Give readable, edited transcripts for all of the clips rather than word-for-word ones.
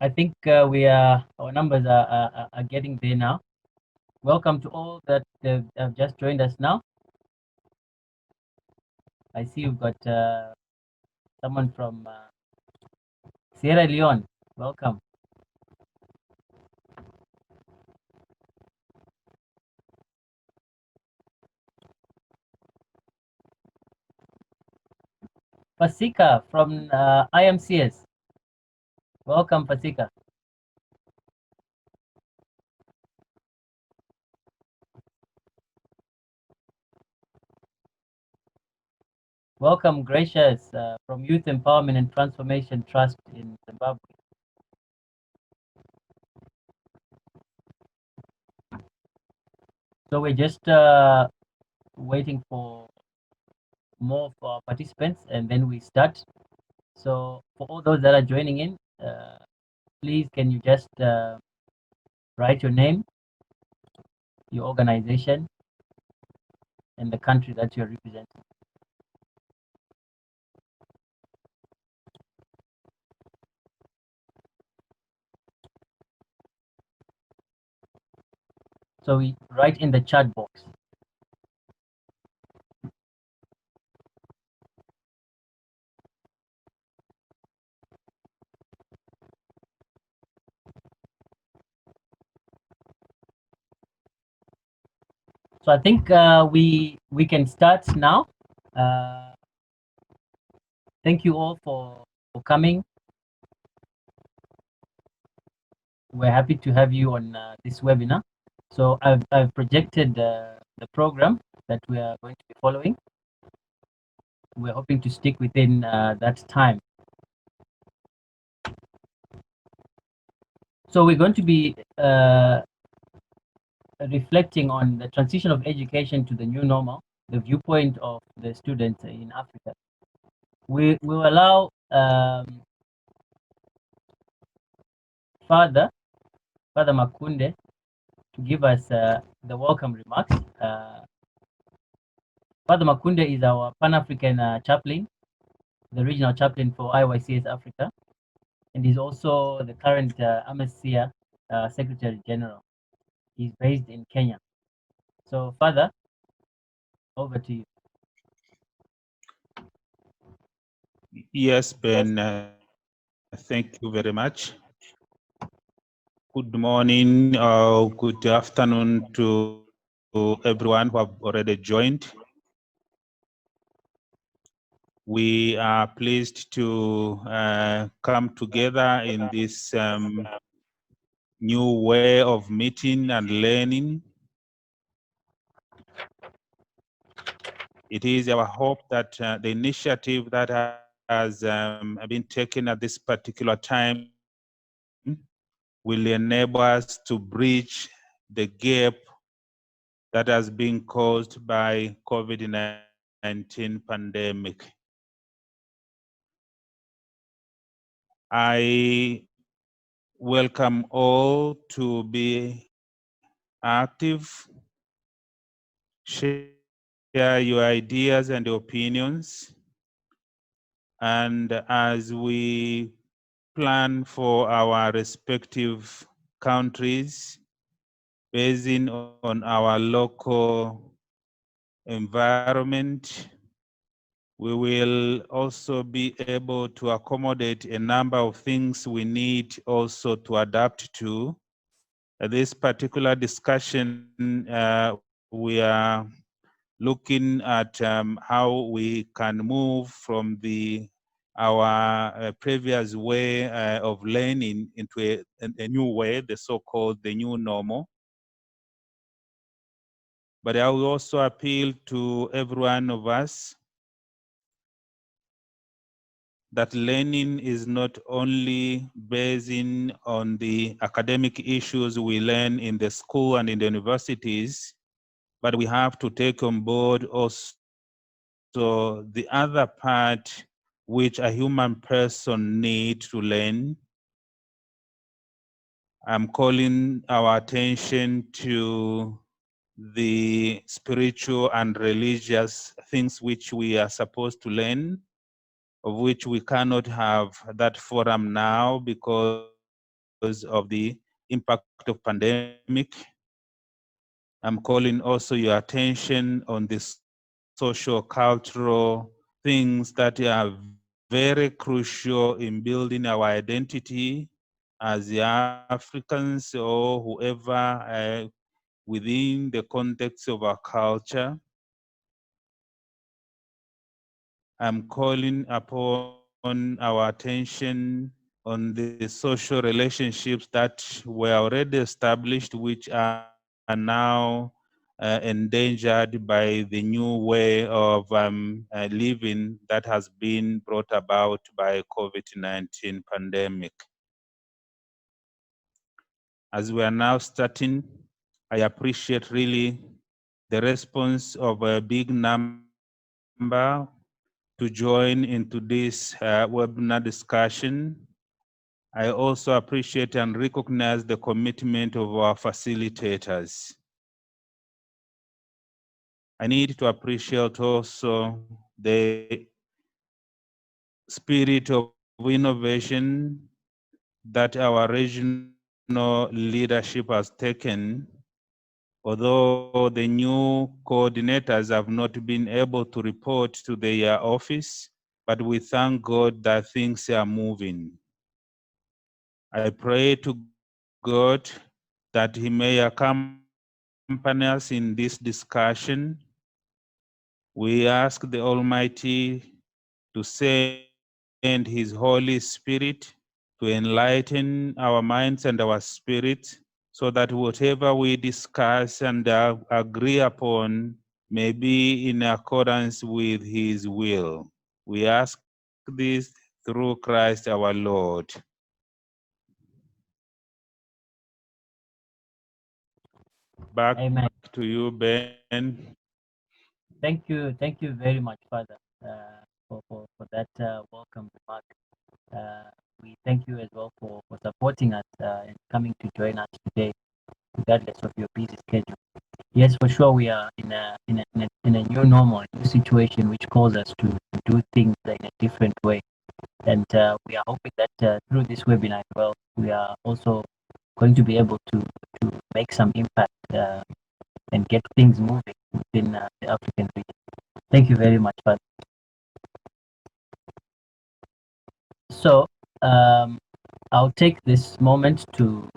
I think our numbers are getting there now. Welcome to all that have just joined us now. I see you've got someone from Sierra Leone. Welcome. Fasika from IMCS. Welcome, Fasika. Welcome, Gracious from Youth Empowerment and Transformation Trust in Zimbabwe. So we're just waiting for more of our participants and then we start. So for all those that are joining in, please can you just write your name, your organization, and the country that you're representing. So we write in the chat box. So I think we can start now. Thank you all for coming. We're happy to have you on this webinar. So I've projected the program that we are going to be following. We're hoping to stick within that time. So we're going to be reflecting on the transition of education to the new normal, the viewpoint of the students in Africa. We will allow Father Makunde to give us the welcome remarks. Father Makunde is our Pan-African chaplain, the regional chaplain for IYCS Africa, and he's also the current AMESIA Secretary General. He's based in Kenya. So, Father, over to you. Yes, Ben, thank you very much. Good morning or good afternoon to everyone who have already joined. We are pleased to come together in this new way of meeting and learning. It is our hope that the initiative that has been taken at this particular time will enable us to bridge the gap that has been caused by COVID-19 pandemic. I welcome all to be active, share your ideas and opinions, and as we plan for our respective countries, basing on our local environment, we will also be able to accommodate a number of things we need also to adapt to. This particular discussion, we are looking at how we can move from our previous way of learning into a new way, the so-called the new normal. But I will also appeal to every one of us that learning is not only basing on the academic issues we learn in the school and in the universities, but we have to take on board also the other part which a human person needs to learn. I'm calling our attention to the spiritual and religious things which we are supposed to learn, of which we cannot have that forum now because of the impact of pandemic. I'm calling also your attention on the social cultural things that are very crucial in building our identity as the Africans or whoever within the context of our culture. I'm calling upon our attention on the social relationships that were already established, which are now endangered by the new way of living that has been brought about by COVID-19 pandemic. As we are now starting, I appreciate really the response of a big number to join into this webinar discussion. I also appreciate and recognize the commitment of our facilitators. I need to appreciate also the spirit of innovation that our regional leadership has taken. Although the new coordinators have not been able to report to their office, but we thank God that things are moving. I pray to God that He may accompany us in this discussion. We ask the Almighty to send His Holy Spirit to enlighten our minds and our spirits, so that whatever we discuss and agree upon may be in accordance with His will. We ask this through Christ our Lord. Back Amen. to you, Ben. Thank you very much, Father, for that welcome remark. We thank you as well for supporting us and coming to join us today, regardless of your busy schedule. Yes, for sure, we are in a new normal, new situation, which calls us to do things in a different way. And we are hoping that through this webinar as well, we are also going to be able to make some impact and get things moving within the African region. Thank you very much, Father. So I'll take this moment to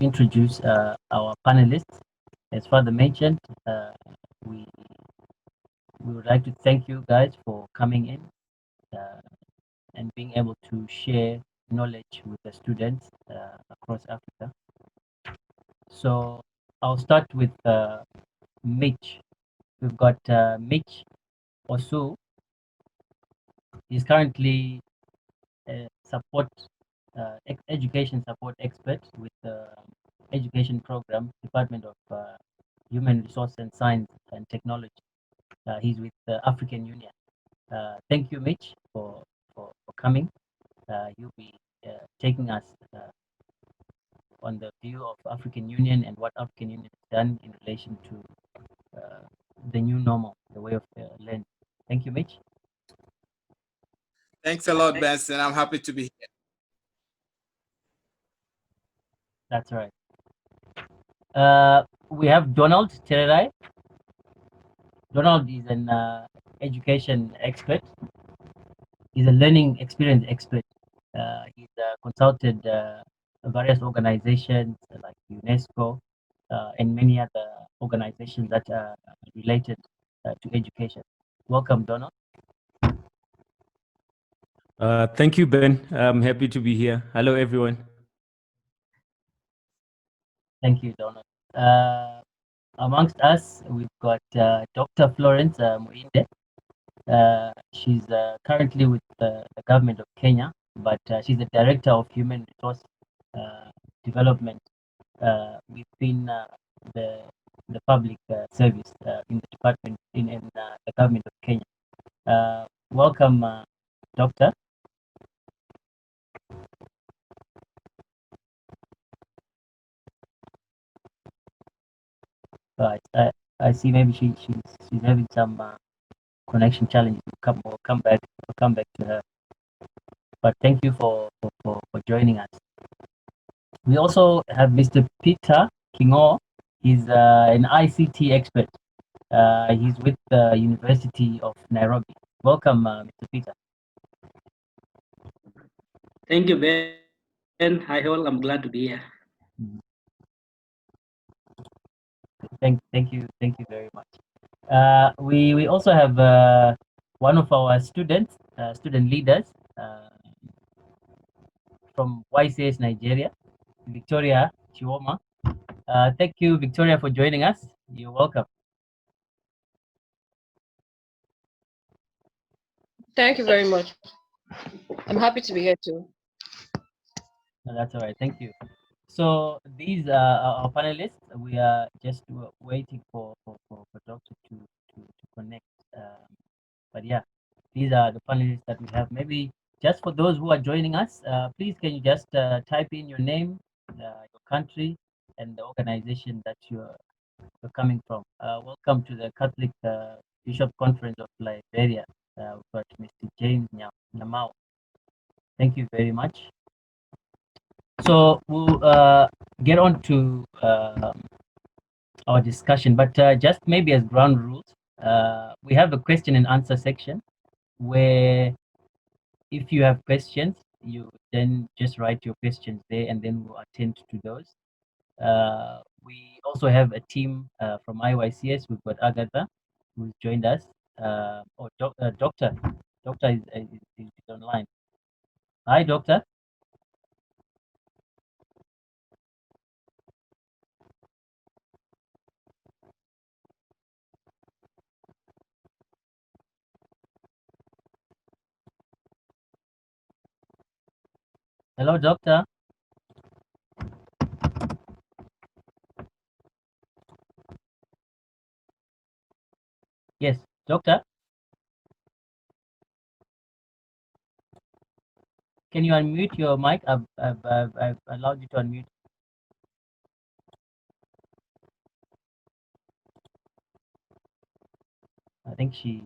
introduce our panelists. As Father mentioned, we would like to thank you guys for coming in and being able to share knowledge with the students across Africa. So I'll start with Mitch. We've got Mitch Osu. He's currently a education support expert with the education program, Department of Human Resource and Science and Technology. He's with the African Union. Thank you, Mitch, for coming. You'll be taking us on the view of African Union and what African Union has done in relation to the new normal, the way of learning. Thank you, Mitch. Thanks a lot, Benson. I'm happy to be here. That's right. We have Donald Tererai. Donald is an education expert. He's a learning experience expert. He's consulted various organizations like UNESCO and many other organizations that are related to education. Welcome, Donald. Thank you, Ben. I'm happy to be here. Hello, everyone. Thank you, Donald. Amongst us, we've got Dr. Florence Muinde. She's currently with the government of Kenya, but she's the director of human resource development within the public service in the department in the government of Kenya. Welcome, Doctor. Right. I see. Maybe she's having some connection challenges. We'll come back to her. But thank you for joining us. We also have Mr. Peter Kingo. He's an ICT expert. He's with the University of Nairobi. Welcome, Mr. Peter. Thank you, Ben. Hi, all. I'm glad to be here. Thank you very much. We also have one of our students, student leaders from YCS Nigeria, Victoria Chihuahua. Thank you, Victoria, for joining us. You're welcome. Thank you very much. I'm happy to be here too. No, that's all right. Thank you. So these are our panelists. We are just waiting for Doctor to connect. But yeah, these are the panelists that we have. Maybe just for those who are joining us, please can you just type in your name, your country, and the organization that you're coming from. Welcome to the Catholic Bishop Conference of Liberia. We've got Mr. James Nyamao. Thank you very much. So we'll get on to our discussion, but just maybe as ground rules, we have a question and answer section where if you have questions, you then just write your questions there and then we'll attend to those. We also have a team from IYCS. We've got Agatha, who's joined us. Doctor. Doctor is online. Hi, Doctor. Hello, Doctor. Yes, Doctor. Can you unmute your mic? I've allowed you to unmute. I think she's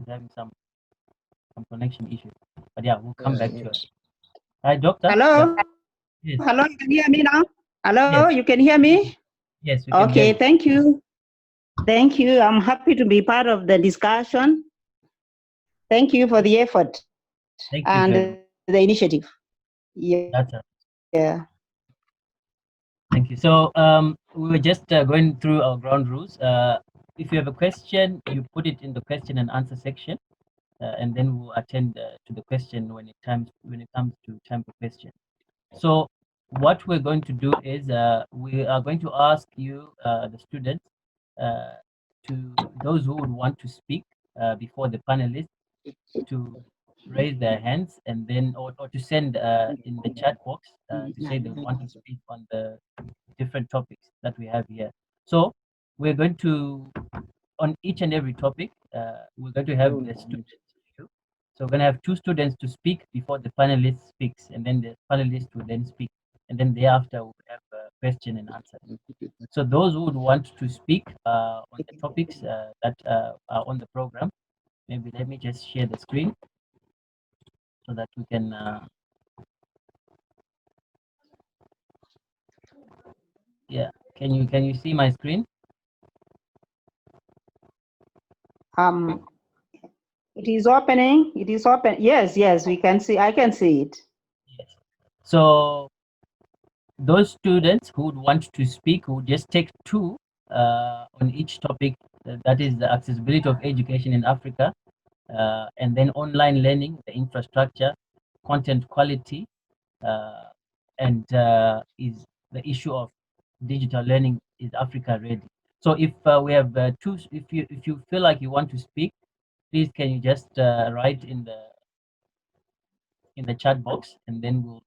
having some connection issue. But yeah, we'll come back to her. Hi, Doctor. Hello. Yeah. Yes. Hello, you can hear me now? Hello, Yes. you can hear me? Yes, we can hear Okay, you. thank you. Thank you. I'm happy to be part of the discussion. Thank you for the effort Thank you very much. and the initiative. Yeah. That's it. Yeah. Thank you. So we were just going through our ground rules. If you have a question, you put it in the question and answer section, and then we'll attend to the question when it comes to time for question. So what we're going to do is we are going to ask you, the students, to those who would want to speak before the panelists, to raise their hands and then or to send in the chat box to say they want to speak on the different topics that we have here. So we're going to, on each and every topic, we're going to have the students. So we're going to have two students to speak before the panelist speaks, and then the panelist will then speak, and then thereafter we'll have a question and answer. So those who would want to speak on the topics that are on the program, maybe let me just share the screen so that we can yeah, can you see my screen? It is opening. It is open. Yes, yes, we can see. I can see it. Yes. So those students who would want to speak would just take two on each topic. That is the accessibility of education in Africa, and then online learning, the infrastructure, content quality, and is the issue of digital learning. Is Africa ready? So if we have two, if you feel like you want to speak, please can you just write in the chat box, and then we'll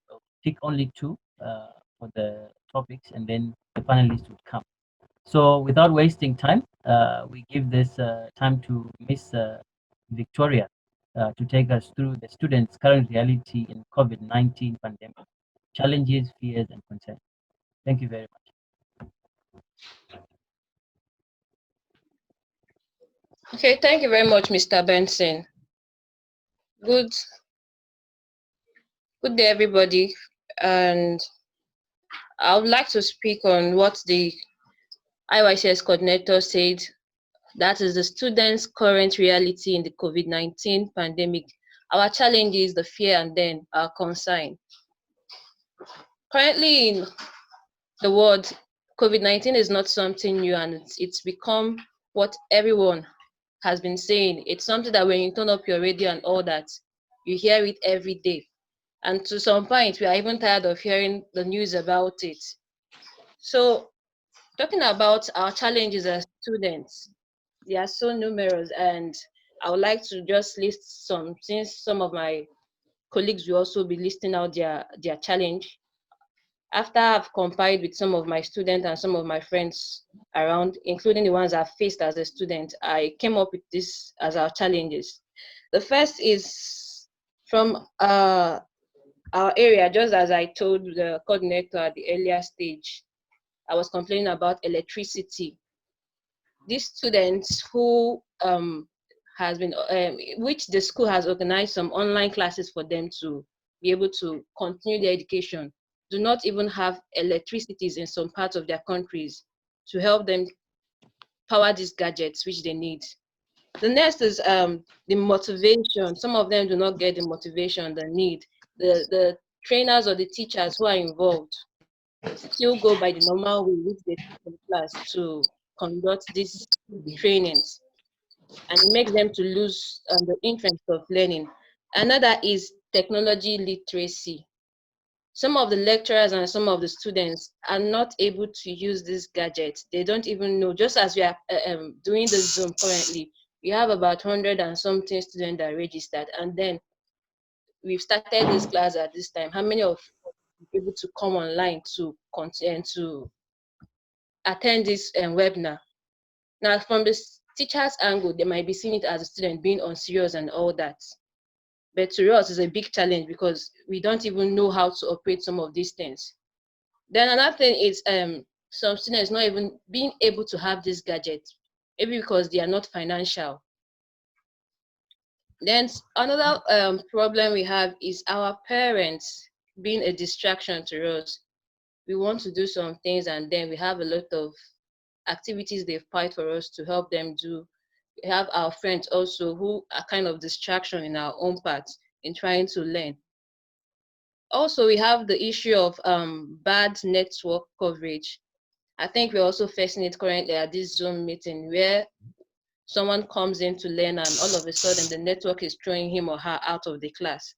pick only two for the topics, and then the panelists would come. So without wasting time, we give this time to Miss Victoria to take us through the students' current reality in COVID-19 pandemic, challenges, fears, and concerns. Thank you very much. Okay, thank you very much, Mr. Benson. Good day, everybody. and I would like to speak on what the IYCS coordinator said, that is the students' current reality in the COVID-19 pandemic, our challenges, the fear, and then our concern. Currently in the world, COVID-19 is not something new, and it's become what everyone has been saying. It's something that when you turn up your radio and all that, you hear it every day. And to some point, we are even tired of hearing the news about it. So, talking about our challenges as students, they are so numerous, and I would like to just list some, since some of my colleagues will also be listing out their challenge. After I've compiled with some of my students and some of my friends around, including the ones I've faced as a student, I came up with this as our challenges. The first is from our area, just as I told the coordinator at the earlier stage, I was complaining about electricity. These students who has been, which the school has organized some online classes for them to be able to continue their education, do not even have electricities in some parts of their countries to help them power these gadgets which they need. The next is the motivation. Some of them do not get the motivation they need. The trainers or the teachers who are involved still go by the normal way which they teach in class to conduct these trainings, and it makes them to lose the interest of learning. Another is technology literacy. Some of the lecturers and some of the students are not able to use these gadgets. They don't even know. Just as we are doing the Zoom currently, we have about 100 and something students that are registered, and then we've started this class at this time. How many of you able to come online to continue to attend this webinar? Now, from the teacher's angle, they might be seeing it as a student being unserious and all that. But to us, it's a big challenge because we don't even know how to operate some of these things. Then another thing is some students not even being able to have this gadget, maybe because they are not financial. Then another problem we have is our parents being a distraction to us. We want to do some things, and then we have a lot of activities they've picked for us to help them do. We have our friends also who are kind of distraction in our own parts in trying to learn. Also, we have the issue of bad network coverage. I think we're also facing it currently at this Zoom meeting where someone comes in to learn and all of a sudden the network is throwing him or her out of the class.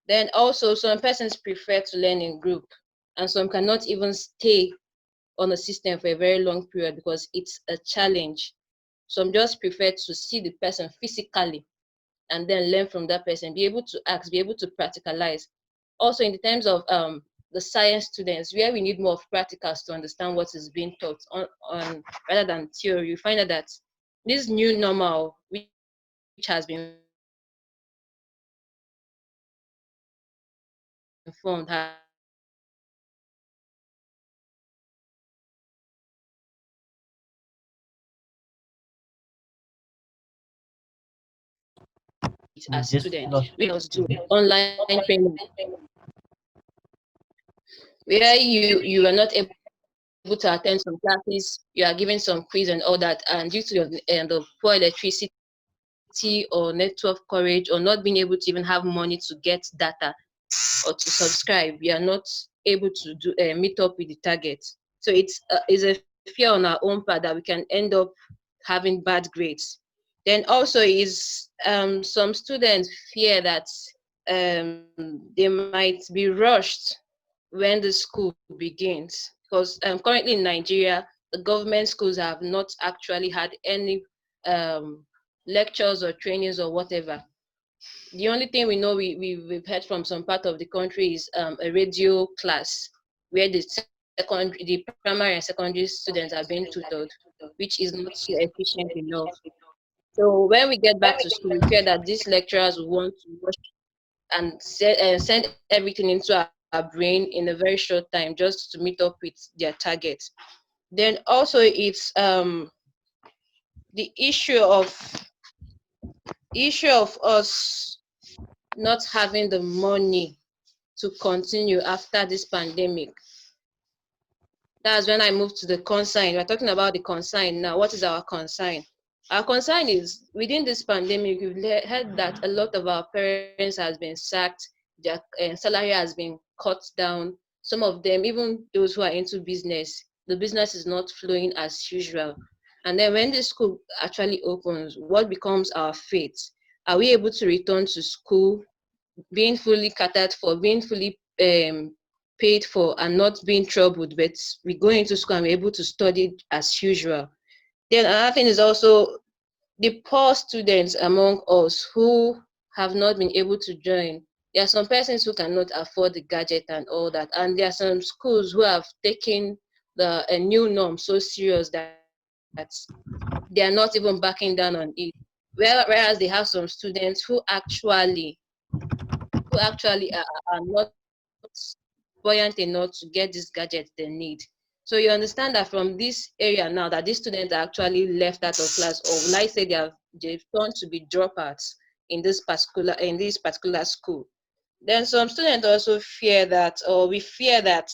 Then also some persons prefer to learn in group, and some cannot even stay on a system for a very long period because it's a challenge. Some just prefer to see the person physically and then learn from that person, be able to ask, be able to practicalize. Also in the terms of the science students, where we need more of practicals to understand what is being taught on rather than theory, you find out that this new normal, which has been formed, has We as just students, lost. we also do online training, where you are not able to attend some classes, you are given some quiz and all that, and due to the poor electricity or network coverage or not being able to even have money to get data or to subscribe, we are not able to do meet up with the target. So it's a fear on our own part that we can end up having bad grades. Then also is some students fear that they might be rushed when the school begins, because currently in Nigeria, the government schools have not actually had any lectures or trainings or whatever. The only thing we know we've heard from some part of the country is a radio class where the primary and secondary students are being tutored, which is not so efficient enough. So when we get back to school, we fear that these lecturers will want to rush and send everything into our brain in a very short time just to meet up with their targets. Then also it's the issue of us not having the money to continue after this pandemic? That's when I move to the concern. We're talking about the concern now. What is our concern? Our concern is within this pandemic, we've heard that a lot of our parents has been sacked, their salary has been cut down. Some of them, even those who are into business, the business is not flowing as usual. And then when the school actually opens, what becomes our fate? Are we able to return to school, being fully catered for, being fully paid for, and not being troubled, but we go into school and we're able to study as usual? Then another thing is also the poor students among us who have not been able to join. There are some persons who cannot afford the gadget and all that, and there are some schools who have taken the new norm so serious that they are not even backing down on it. Whereas they have some students who actually are not buoyant enough to get this gadget they need. So you understand that from this area now that these students are actually left out of class, or will I say they've turned to be dropouts in this particular school. Then some students also fear that, or we fear that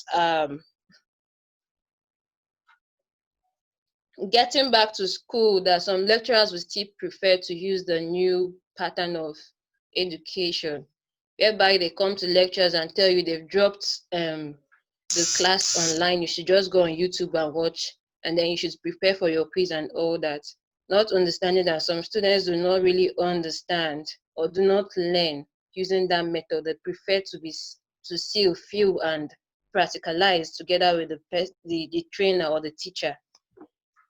getting back to school, that some lecturers will still prefer to use the new pattern of education, whereby they come to lectures and tell you they've dropped the class online, you should just go on YouTube and watch, and then you should prepare for your quiz and all that. Not understanding that some students do not really understand or do not learn using that method. They prefer to see, feel, and practicalize together with the trainer or the teacher.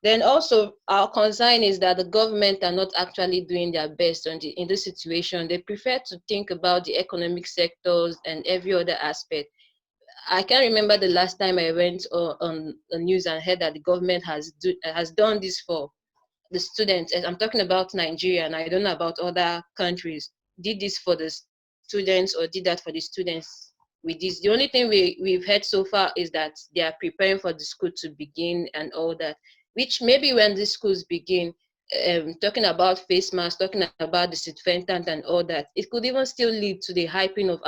Then also our concern is that the government are not actually doing their best in this situation. They prefer to think about the economic sectors and every other aspect. I can't remember the last time I went on the news and heard that the government has done this for the students. I'm talking about Nigeria, and I don't know about other countries. Did this for the students or did that for the students with this? The only thing we've heard so far is that they are preparing for the school to begin and all that, which maybe when the schools begin, talking about face masks, talking about disinfectant and all that, it could even still lead to the hyping of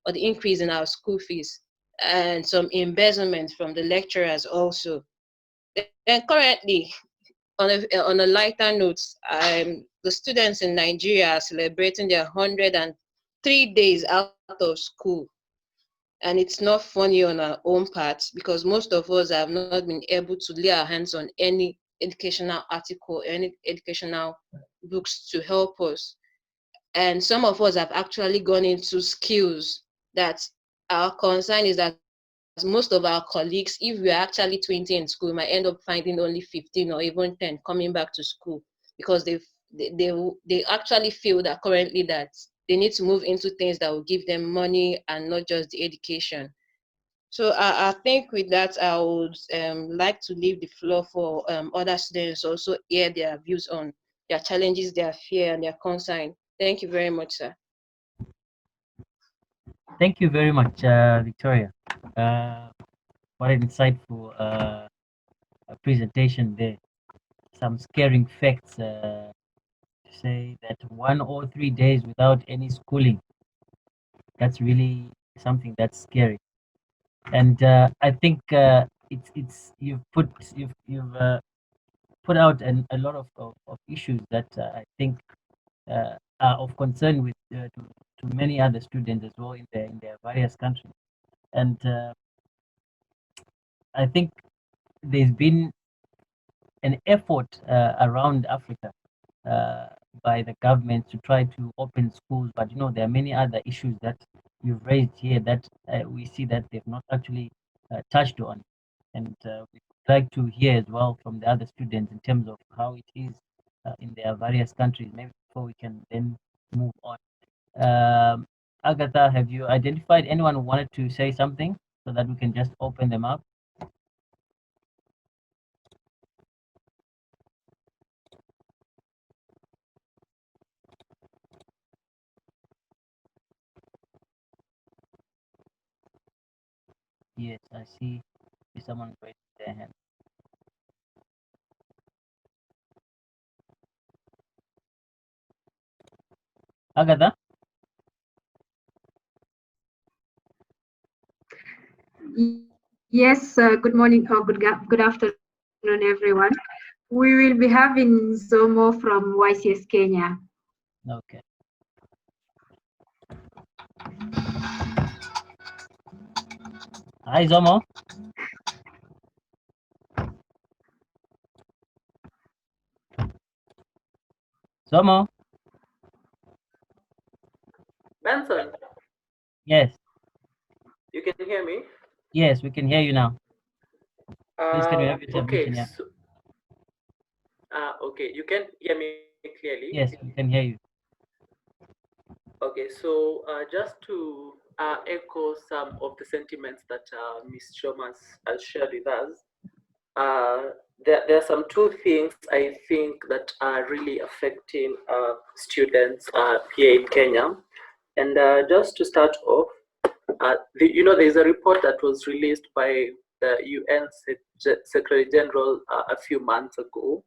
or the increase in our school fees and some embezzlement from the lecturers also. Then currently, on a lighter note, the students in Nigeria are celebrating their 103 days out of school. And it's not funny on our own part because most of us have not been able to lay our hands on any educational article, any educational books to help us. And some of us have actually gone into skills that our concern is that most of our colleagues, if we are actually 20 in school, might end up finding only 15 or even 10 coming back to school because they actually feel that currently that they need to move into things that will give them money and not just the education. So I think with that, I would like to leave the floor for other students also hear their views on their challenges, their fear, and their concern. Thank you very much, sir. Thank you very much, Victoria. What an insightful presentation there. Some scaring facts to say that 1 or 3 days without any schooling. That's really something that's scary. And I think you've put out a lot of issues that I think are of concern to many other students as well in their various countries. And I think there's been an effort around Africa uh, by the government to try to open schools, but there are many other issues that you've raised here that we see that they've not actually touched on, and we'd like to hear as well from the other students in terms of how it is in their various countries, maybe before we can then move on. Agatha, have you identified anyone who wanted to say something so that we can just open them up? Yes, I see someone raising their hand. Agatha? Yes, good morning or good afternoon, everyone. We will be having Zomo from YCS Kenya. Okay. Hi, Zomo. Zomo. Benson, Yes. you can hear me? Yes, we can hear you now. Please, can you have your Okay, submission? Yeah. so, okay, you can hear me clearly? Yes, we can hear you. Okay, so just to echo some of the sentiments that Ms. Shomas has shared with us, there are some two things I think that are really affecting students here in Kenya. And just to start off, there's a report that was released by the UN Secretary General a few months ago,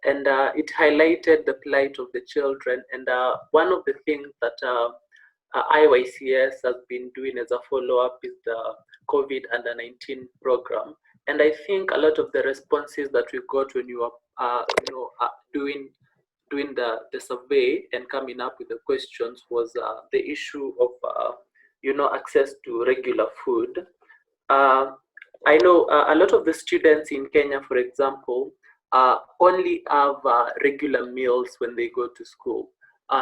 and it highlighted the plight of the children. And one of the things that IYCS has been doing as a follow-up is the COVID under 19 program. And I think a lot of the responses that we got when you are, doing the survey and coming up with the questions was the issue of access to regular food. I know a lot of the students in Kenya, for example, only have regular meals when they go to school.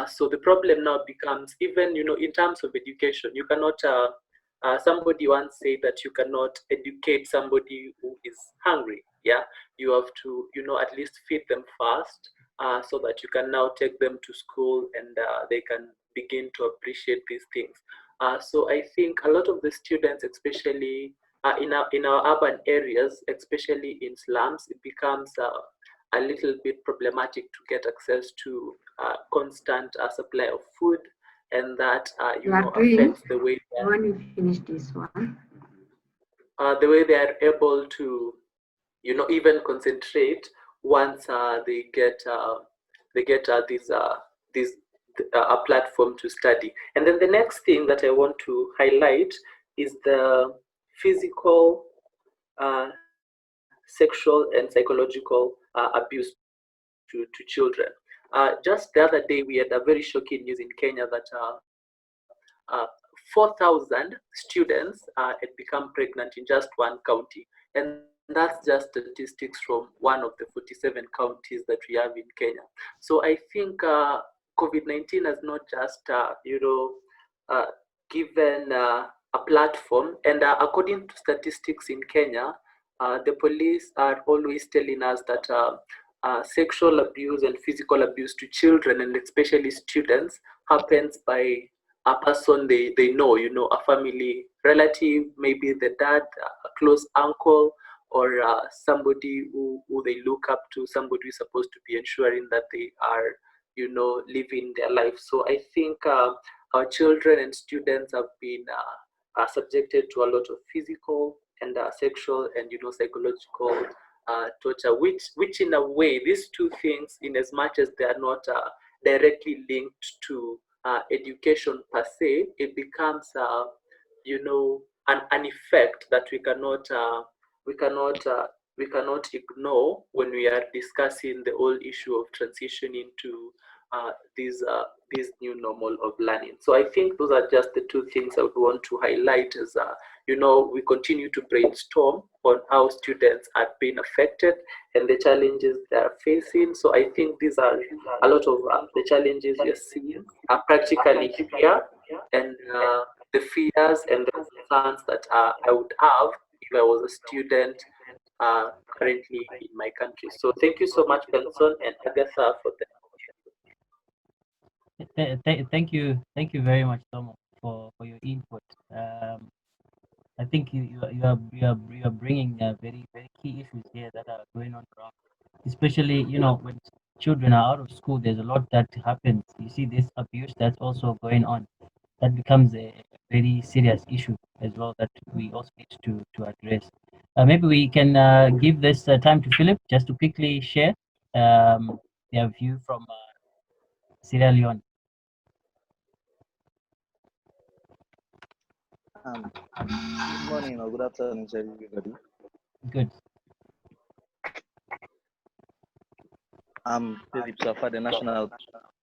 So the problem now becomes, even in terms of education, you cannot. Somebody once said that you cannot educate somebody who is hungry. Yeah, you have to at least feed them first, so that you can now take them to school and they can begin to appreciate these things. So I think a lot of the students, especially in our urban areas, especially in slums, it becomes a little bit problematic to get access to constant supply of food, and that affects the way when you finish this one. The way they are able to even concentrate once they get this a platform to study. And then the next thing that I want to highlight is the physical, sexual, and psychological abuse to children. Just the other day, we had a very shocking news in Kenya that 4,000 students had become pregnant in just one county. And that's just statistics from one of the 47 counties that we have in Kenya. So I think COVID-19 has not just, given a platform. And according to statistics in Kenya, the police are always telling us that sexual abuse and physical abuse to children, and especially students, happens by a person they know, a family relative, maybe the dad, a close uncle, or somebody who they look up to, somebody who's supposed to be ensuring that they are, living their life. So I think our children and students have been subjected to a lot of physical and sexual and psychological torture, which in a way, these two things, in as much as they are not directly linked to education per se, it becomes an effect that we cannot ignore when we are discussing the whole issue of transitioning to this new normal of learning. So I think those are just the two things I would want to highlight as we continue to brainstorm on how students are being affected and the challenges they are facing. So I think these are a lot of the challenges you're seeing are practically here, and the fears and the concerns that I would have if I was a student currently in my country. So thank you so much, Benson and Agatha, for that. Thank you very much, Tomo, for your input. I think you are bringing very key issues here that are going on around, especially when children are out of school. There's a lot that happens. You see this abuse that's also going on. That becomes a very serious issue as well that we also need to address. Maybe we can give this time to Philip just to quickly share their view from Sierra Leone. Good morning or good afternoon to everybody. Good. I'm Philip Safa, the National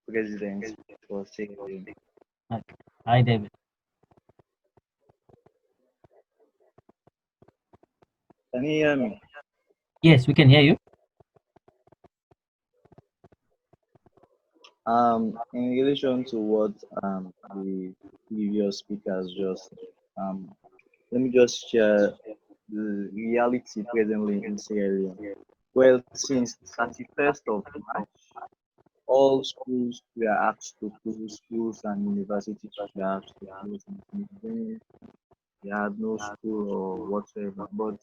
President for Sierra Leone. Okay. Hi, David. Can you hear me? Yes, we can hear you. In relation to what the previous speakers just let me just share the reality presently in Sierra Leone. Well, since 31st of March, all schools were asked to close, schools and universities were asked to close. Then they had no school or whatsoever. But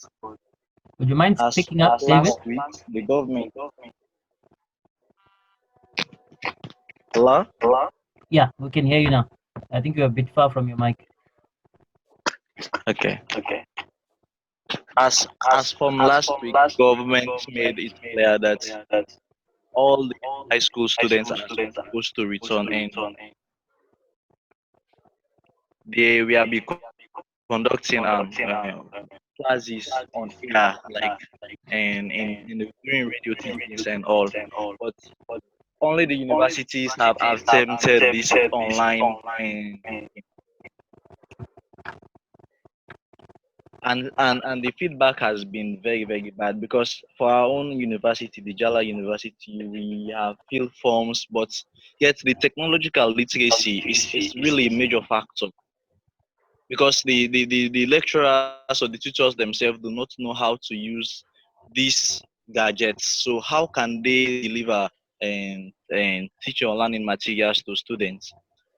Would you mind as speaking up, David? last week, the government. Hello? Yeah, we can hear you now. I think you're a bit far from your mic. Okay. As from last week, government made it clear that all the high school students are supposed to return, and they will be conducting classes on air, like and in the doing radio teachings and all. But only the universities have attempted this online and the feedback has been very bad, because for our own university, the Jala University, we have filled forms, but yet the technological literacy is really a major factor, because the lecturers or the teachers themselves do not know how to use these gadgets. So how can they deliver and teaching or learning materials to students?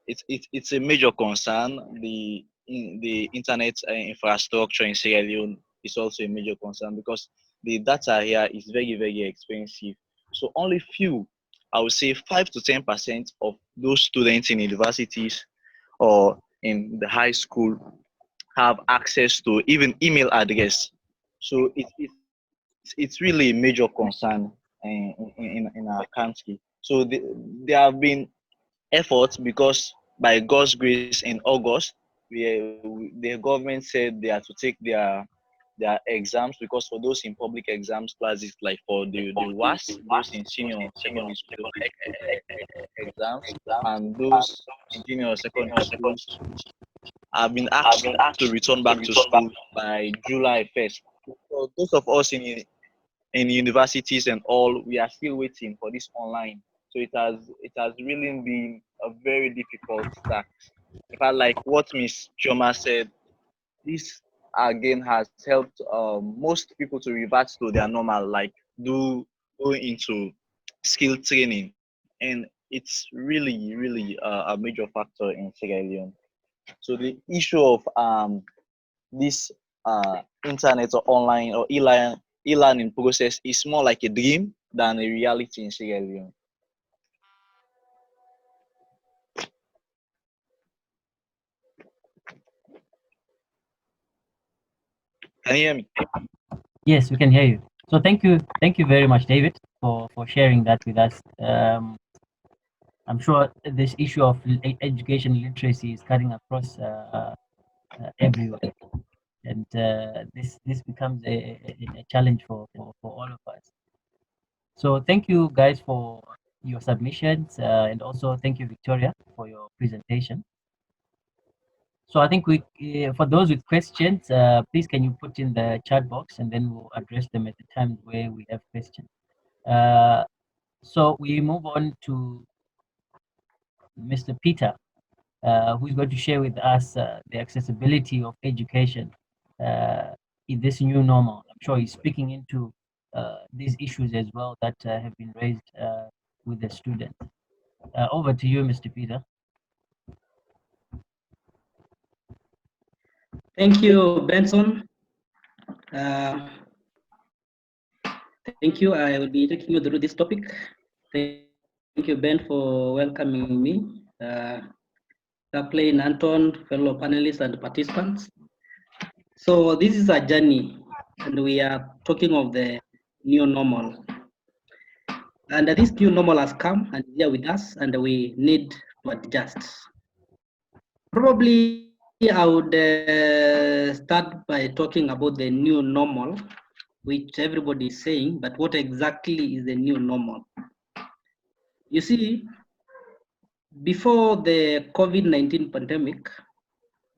It's a major concern. The internet infrastructure in Sierra Leone is also a major concern, because the data here is very expensive. So only few, I would say 5 to 10% of those students in universities or in the high school have access to even email address. So it's really a major concern in our country. So there have been efforts, because by God's grace in August, the government said they are to take their exams, because for those in public exams classes, like for the WAS, those in senior secondary school exams, and those in junior secondary schools have been asked to return back to school by July 1st. So those of us in universities and all, we are still waiting for this online. So it has really been a very difficult task. In fact, like what Miss Choma said, this again has helped most people to revert to their normal, like go into skill training, and it's really a major factor in Sierra Leone. So the issue of this internet or online or e-learning process is more like a dream than a reality in Sierra Leone. Can you hear me? Yes, we can hear you. So thank you very much, David, for sharing that with us. I'm sure this issue of education literacy is cutting across everywhere, and this becomes a challenge for all of us. So thank you guys for your submissions, and also thank you, Victoria, for your presentation. So I think for those with questions, please can you put in the chat box, and then we'll address them at the times where we have questions. So we move on to Mr. Peter, who's going to share with us the accessibility of education in this new normal. I'm sure he's speaking into these issues as well that have been raised with the students. Over to you, Mr. Peter. Thank you, Benson. Thank you. I will be taking you through this topic. Thank you, Ben, for welcoming me. Chaplain Anton, fellow panelists and participants. So this is a journey, and we are talking of the new normal. And this new normal has come and is here with us, and we need to adjust. Probably I would start by talking about the new normal, which everybody is saying, but what exactly is the new normal? You see, before the COVID-19 pandemic,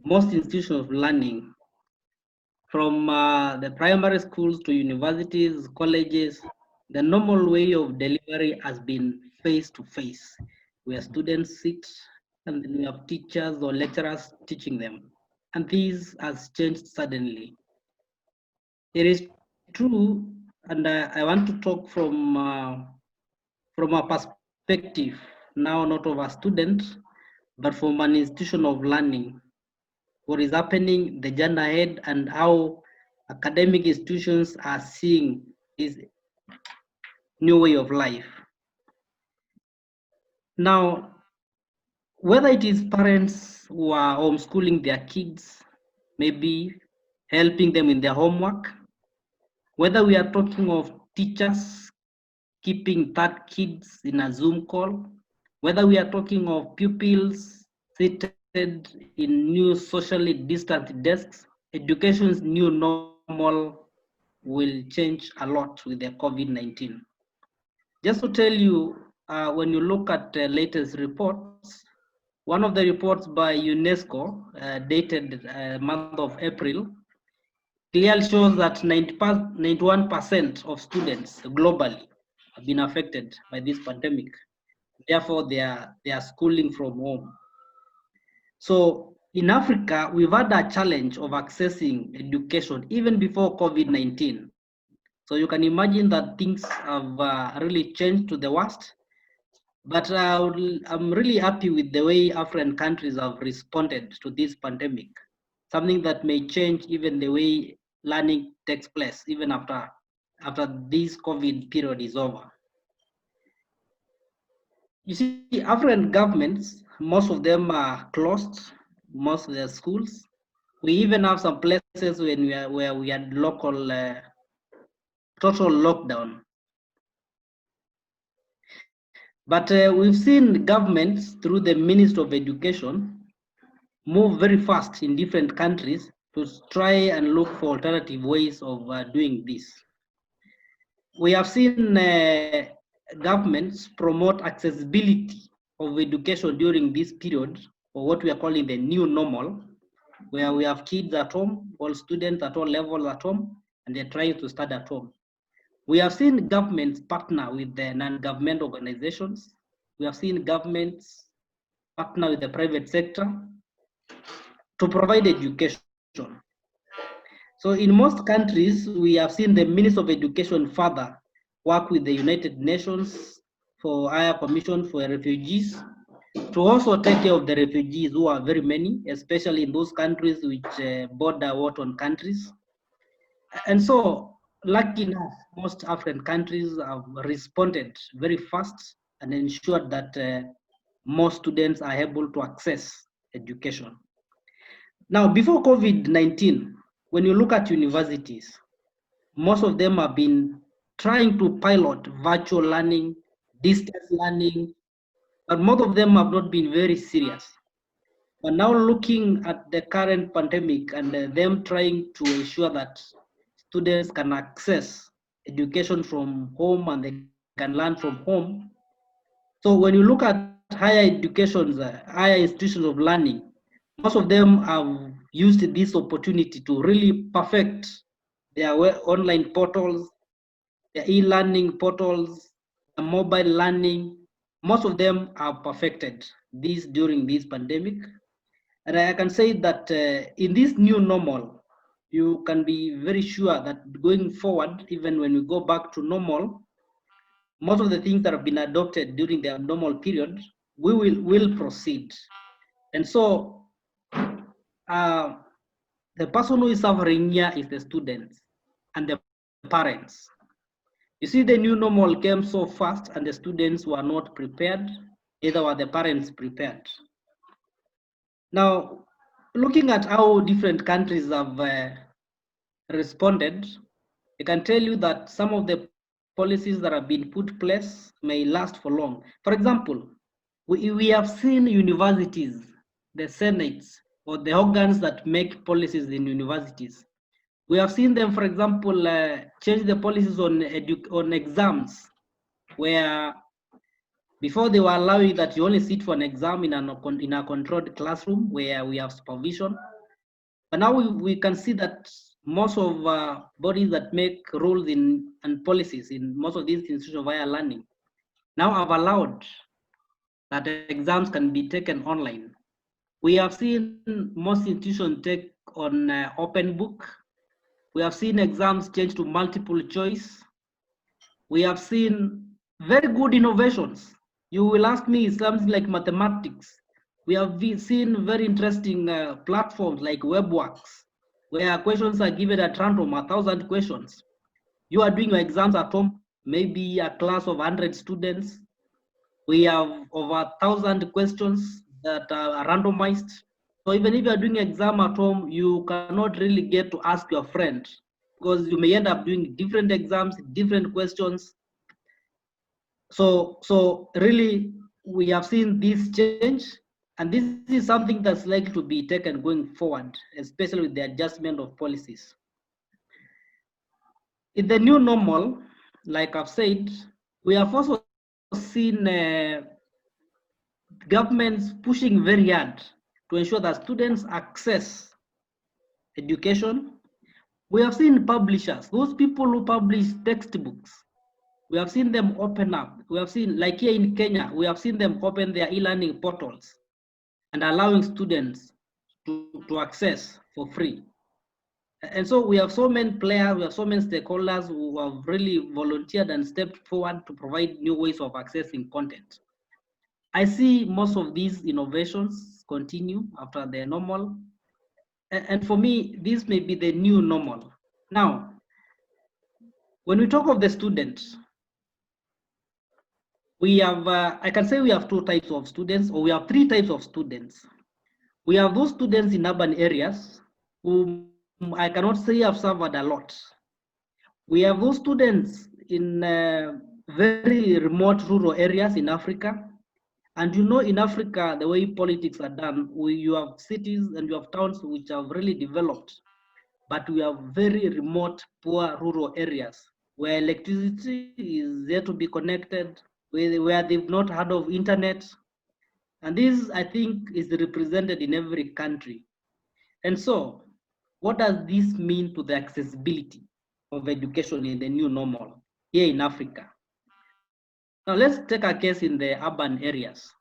most institutions of learning, from the primary schools to universities, colleges, the normal way of delivery has been face-to-face, where students sit and then we have teachers or lecturers teaching them. And this has changed suddenly. It is true, and I want to talk from a perspective now, not of a student, but from an institution of learning. What is happening, the journey ahead, and how academic institutions are seeing this new way of life. Now, whether it is parents who are homeschooling their kids, maybe helping them in their homework, whether we are talking of teachers keeping 30 kids in a Zoom call, whether we are talking of pupils seated in new socially distant desks, education's new normal will change a lot with the COVID-19. Just to tell you, when you look at the latest reports, one of the reports by UNESCO, dated month of April, clearly shows that 91% of students globally have been affected by this pandemic. Therefore, they are schooling from home. So in Africa, we've had a challenge of accessing education even before COVID-19. So you can imagine that things have really changed to the worst. But I'm really happy with the way African countries have responded to this pandemic, something that may change even the way learning takes place even after this COVID period is over. You see, African governments, most of them are closed, most of their schools. We even have some places where we had local total lockdown. But we've seen governments through the Ministry of Education move very fast in different countries to try and look for alternative ways of doing this. We have seen governments promote accessibility of education during this period, or what we are calling the new normal, where we have kids at home, all students at all levels at home, and they're trying to study at home. We have seen governments partner with the non-government organizations. We have seen governments partner with the private sector to provide education. So in most countries, we have seen the Ministry of Education further work with the United Nations for Higher Commission for Refugees to also take care of the refugees, who are very many, especially in those countries which border war-torn countries. And so, lucky enough, most African countries have responded very fast and ensured that more students are able to access education. Now, before COVID-19, when you look at universities, most of them have been trying to pilot virtual learning, distance learning, but most of them have not been very serious. But now looking at the current pandemic and them trying to ensure that students can access education from home and they can learn from home. So when you look at higher educations, higher institutions of learning, most of them have used this opportunity to really perfect their online portals, their e-learning portals, their mobile learning. Most of them have perfected this during this pandemic. And I can say that in this new normal, you can be very sure that going forward, even when we go back to normal, most of the things that have been adopted during the abnormal period, we will proceed. And so the person who is suffering here is the students and the parents. You see, the new normal came so fast and the students were not prepared, neither were the parents prepared. Now, looking at how different countries have responded, I can tell you that some of the policies that have been put in place may last for long. For example, we have seen universities, the senates or the organs that make policies in universities. We have seen them, for example, change the policies on exams, where before they were allowing that you only sit for an exam in a controlled classroom where we have supervision. But now we can see that most of bodies that make rules and policies in most of these institutions of higher learning now have allowed that exams can be taken online. We have seen most institutions take on open book. We have seen exams change to multiple choice. We have seen very good innovations. You will ask me something like mathematics. We have seen very interesting platforms like WebWorks, where questions are given at random, 1,000 questions. You are doing your exams at home, maybe a class of 100 students. We have over 1,000 questions that are randomized. So even if you are doing an exam at home, you cannot really get to ask your friend, because you may end up doing different exams, different questions. So really, we have seen this change, and this is something that's likely to be taken going forward, especially with the adjustment of policies. In the new normal, like I've said, we have also seen governments pushing very hard to ensure that students access education. We have seen publishers, those people who publish textbooks, we have seen them open up. We have seen, like here in Kenya, we have seen them open their e-learning portals and allowing students to access for free. And so we have so many players, we have so many stakeholders who have really volunteered and stepped forward to provide new ways of accessing content. I see most of these innovations continue after the normal. And for me, this may be the new normal. Now, when we talk of the students, we have, I can say we have two types of students, or we have three types of students. We have those students in urban areas whom I cannot say have suffered a lot. We have those students in very remote rural areas in Africa. And you know, in Africa, the way politics are done, you have cities and you have towns which have really developed, but we have very remote, poor rural areas where electricity is yet to be connected, where they've not heard of internet. And this, I think, is represented in every country. And so, what does this mean to the accessibility of education in the new normal here in Africa? Now, let's take a case in the urban areas.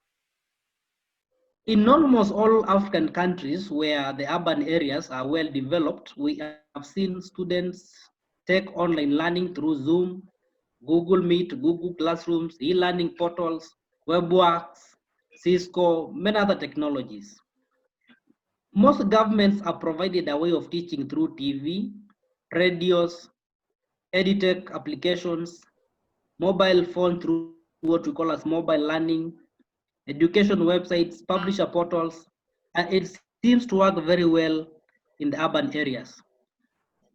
In almost all African countries where the urban areas are well developed, we have seen students take online learning through Zoom, Google Meet, Google Classrooms, e-learning portals, WebWorks, Cisco, many other technologies. Most governments have provided a way of teaching through TV, radios, edtech applications, mobile phone through what we call as mobile learning, education websites, publisher portals, and it seems to work very well in the urban areas.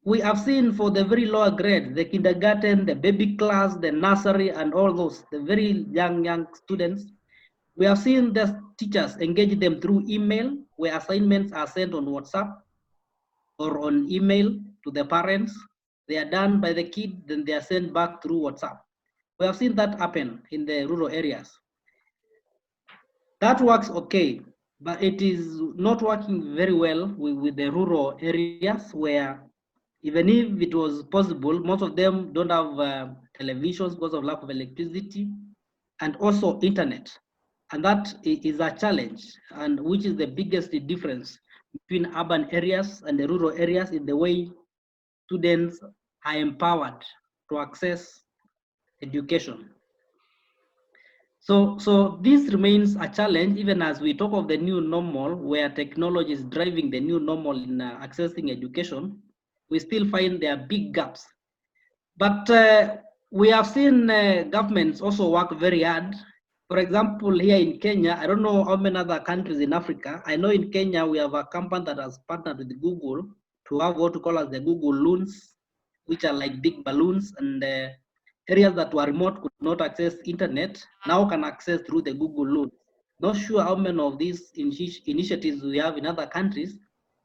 We have seen for the very lower grades, the kindergarten, the baby class, the nursery, and all those, the very young students, we have seen the teachers engage them through email, where assignments are sent on WhatsApp or on email to the parents. They are done by the kid, then they are sent back through WhatsApp. We have seen that happen in the rural areas. That works okay, but it is not working very well with the rural areas, where even if it was possible, most of them don't have televisions because of lack of electricity and also internet. And that is a challenge, and which is the biggest difference between urban areas and the rural areas in the way students are empowered to access education. So this remains a challenge even as we talk of the new normal, where technology is driving the new normal in accessing education. We still find there are big gaps. But we have seen governments also work very hard. For example, here in Kenya, I don't know how many other countries in Africa. I know in Kenya, we have a company that has partnered with Google to have what we call as the Google Loons, which are like big balloons, and areas that were remote could not access internet now can access through the Google Loons. Not sure how many of these initiatives we have in other countries,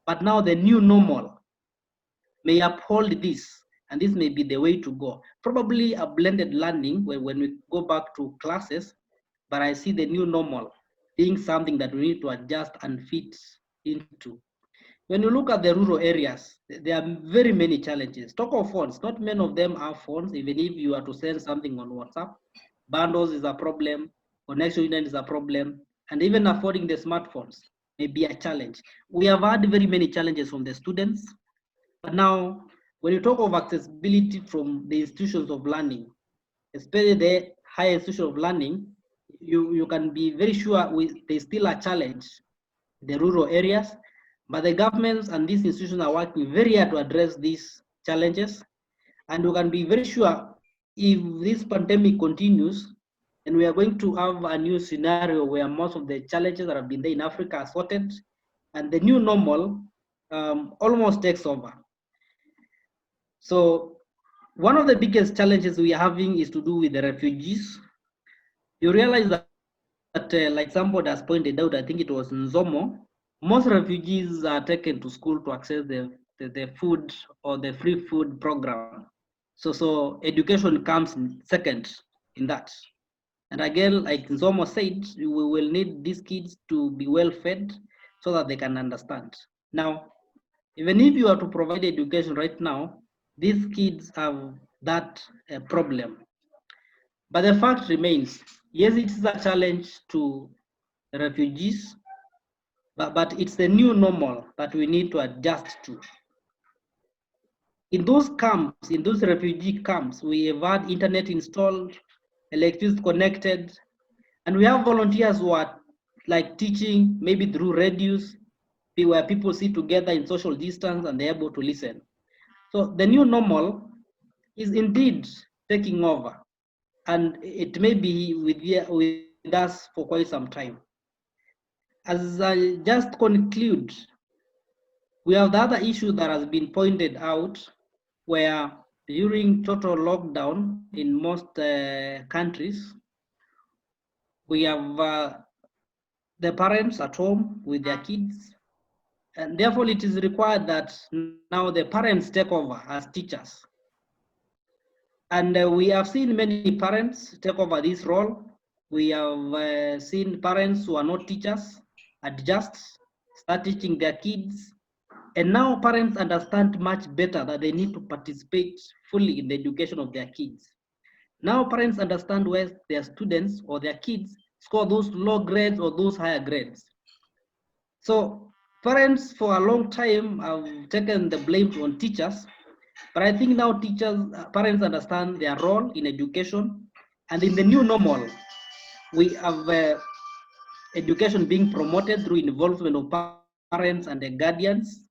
but now the new normal may uphold this, and this may be the way to go. Probably a blended learning when we go back to classes, but I see the new normal being something that we need to adjust and fit into. When you look at the rural areas, there are very many challenges. Talk of phones, not many of them have phones, even if you are to send something on WhatsApp. Bundles is a problem, connection internet is a problem, and even affording the smartphones may be a challenge. We have had very many challenges from the students, but now when you talk of accessibility from the institutions of learning, especially the higher institution of learning, you can be very sure there's still a challenge in the rural areas, but the governments and these institutions are working very hard to address these challenges. And we can be very sure if this pandemic continues, and we are going to have a new scenario where most of the challenges that have been there in Africa are sorted, and the new normal almost takes over. So one of the biggest challenges we are having is to do with the refugees. You realize that like somebody has pointed out, I think it was Nzomo, most refugees are taken to school to access the food or the free food program. So education comes second in that. And again, like Nzomo said, we will need these kids to be well fed so that they can understand. Now, even if you are to provide education right now, these kids have that problem. But the fact remains, yes, it is a challenge to refugees, but it's the new normal that we need to adjust to. In those camps, in those refugee camps, we have had internet installed, electricity connected, and we have volunteers who are like teaching, maybe through radios, where people sit together in social distance and they're able to listen. So the new normal is indeed taking over, and it may be with us for quite some time. As I just conclude, we have the other issue that has been pointed out, where during total lockdown in most countries, we have the parents at home with their kids, and therefore it is required that now the parents take over as teachers. And we have seen many parents take over this role. We have seen parents who are not teachers adjust, start teaching their kids. And now parents understand much better that they need to participate fully in the education of their kids. Now parents understand where their students or their kids score those low grades or those higher grades. So parents for a long time have taken the blame on teachers, but I think now parents understand their role in education, and in the new normal, we have education being promoted through involvement of parents and the guardians.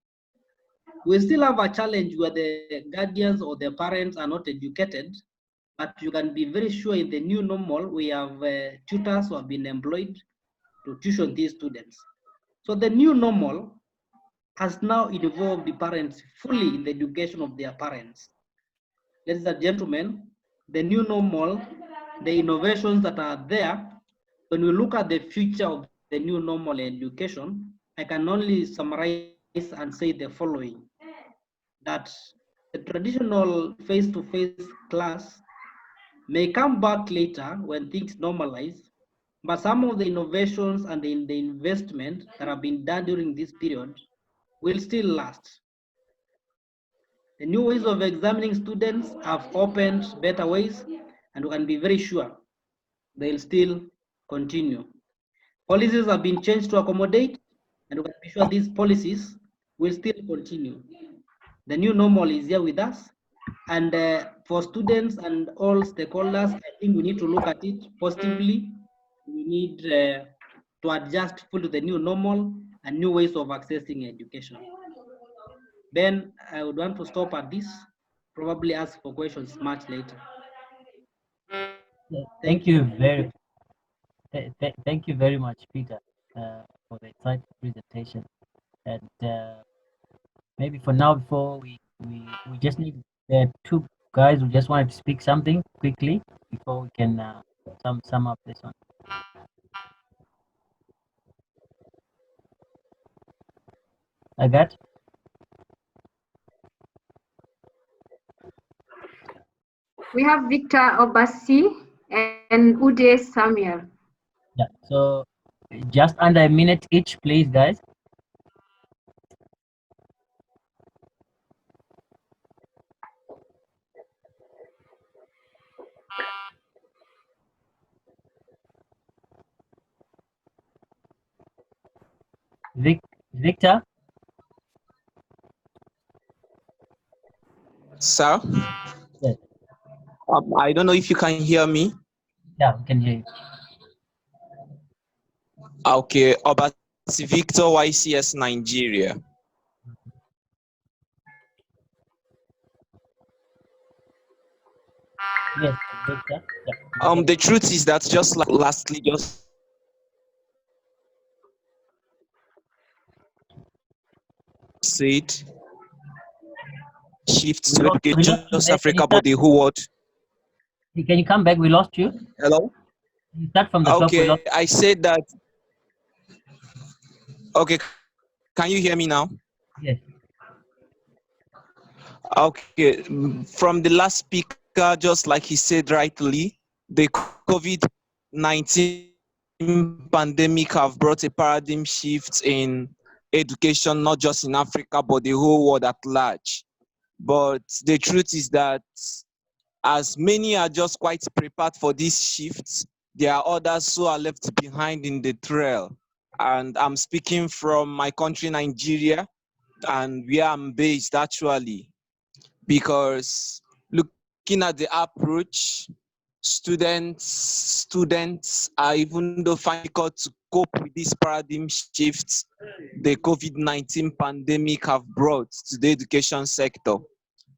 We still have a challenge where the guardians or the parents are not educated, but you can be very sure in the new normal, we have tutors who have been employed to tuition these students. So the new normal has now involved the parents fully in the education of their parents. Ladies and gentlemen, the new normal, the innovations that are there, when we look at the future of the new normal education, I can only summarize and say the following, that the traditional face-to-face class may come back later when things normalize, but some of the innovations and the investment that have been done during this period will still last. The new ways of examining students have opened better ways, and we can be very sure they'll still continue. Policies have been changed to accommodate, and we can be sure these policies will still continue. The new normal is here with us, and for students and all stakeholders, I think we need to look at it positively. We need to adjust fully to the new normal and new ways of accessing education. Ben, I would want to stop at this, probably ask for questions much later. Thank you very much, Peter, for the insightful presentation. And maybe for now, before we just need two guys who just wanted to speak something quickly before we can sum up this one. Agat? We have Victor Obasi and Uday Samuel. Yeah. So just under a minute each, please, guys. Victor? Sir? Yes. I don't know if you can hear me. Yeah, we can hear you. Okay, Obasi Victor, YCS Nigeria. Yes, Victor. Yeah. The truth is that just like lastly, just said, shifts to education, just Africa, but the whole world. Can you come back? We lost you. Hello? You start from the top. We Okay, lost. I said that. Okay, can you hear me now? Yes. Okay, from the last speaker, just like he said rightly, the COVID-19 pandemic have brought a paradigm shift in education, not just in Africa, but the whole world at large. But the truth is that as many are just quite prepared for these shifts, there are others who are left behind in the trail. And I'm speaking from my country, Nigeria, and where I'm based actually, because looking at the approach, students are even though finding it difficult to cope with these paradigm shifts the COVID-19 pandemic have brought to the education sector.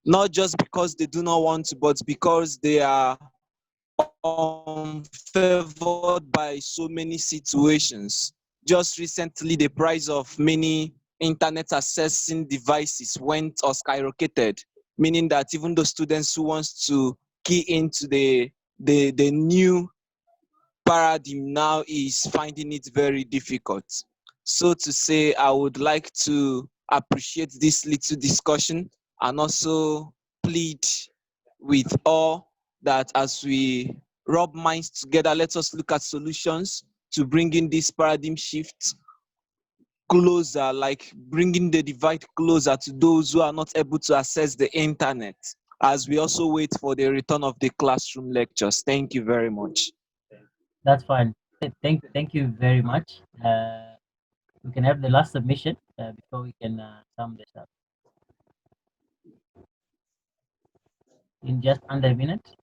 Not just because they do not want to, but because they are unfavored by so many situations. Just recently, the price of many internet accessing devices went or skyrocketed, meaning that even those students who wants to key into the new paradigm now is finding it very difficult. So to say, I would like to appreciate this little discussion and also plead with all that as we rub minds together, let us look at solutions to bringing this paradigm shift closer, like bringing the divide closer to those who are not able to access the internet, as we also wait for the return of the classroom lectures. Thank you very much. That's fine. Thank you very much. We can have the last submission before we can sum this up in just under a minute.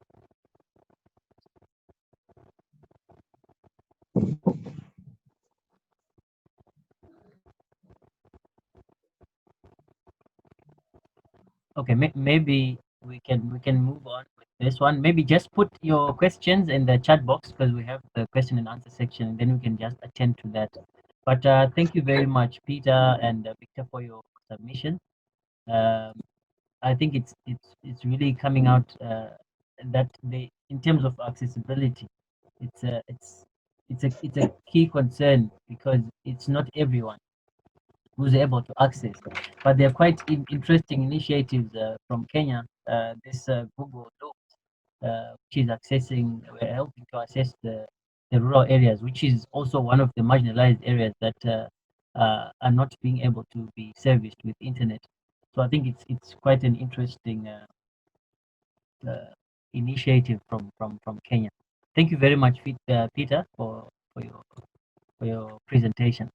Okay, maybe we can move on with this one. Maybe just put your questions in the chat box because we have the question and answer section, and then we can just attend to that. But thank you very much, Peter and Victor, for your submission. I think it's really coming out that in terms of accessibility, it's a key concern because it's not everyone who's able to access. But there are quite interesting initiatives from Kenya. This Google Loop, which is helping to access the rural areas, which is also one of the marginalized areas that are not being able to be serviced with internet. So I think it's quite an interesting initiative from Kenya. Thank you very much, Peter, for your presentation.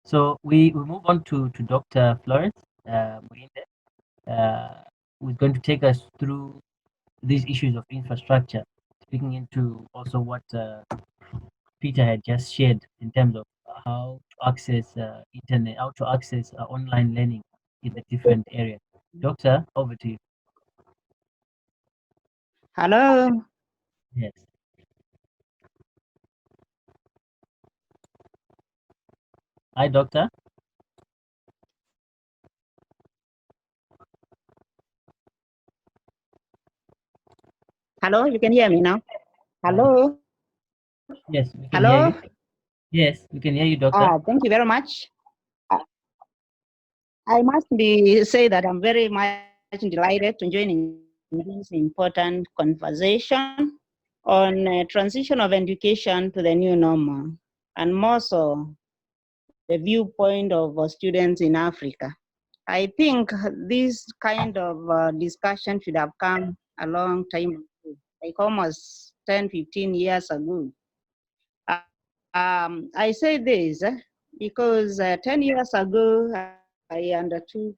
So we move on to Dr. Florence Muinde, who's going to take us through these issues of infrastructure, speaking into also what Peter had just shared in terms of how to access internet, how to access online learning in the different areas. Doctor, over to you. Hello. Yes. Hi, Doctor. Hello, you can hear me now? Hello? Yes, we can Hello? hear you. Yes, we can hear you, Doctor. Thank you very much. I must say that I'm very much delighted to join in this important conversation on transition of education to the new normal, and more so the viewpoint of students in Africa. I think this kind of discussion should have come a long time ago, like almost 10, 15 years ago. I say this because 10 years ago, I undertook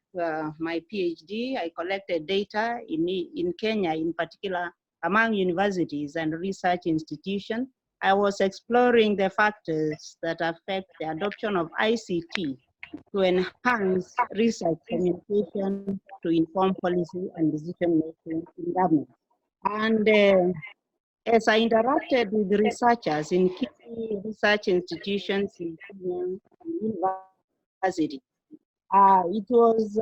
my PhD. I collected data in Kenya, in particular, among universities and research institutions. I was exploring the factors that affect the adoption of ICT to enhance research communication to inform policy and decision making in government. And as I interacted with researchers in key research institutions in Kenya and university, it was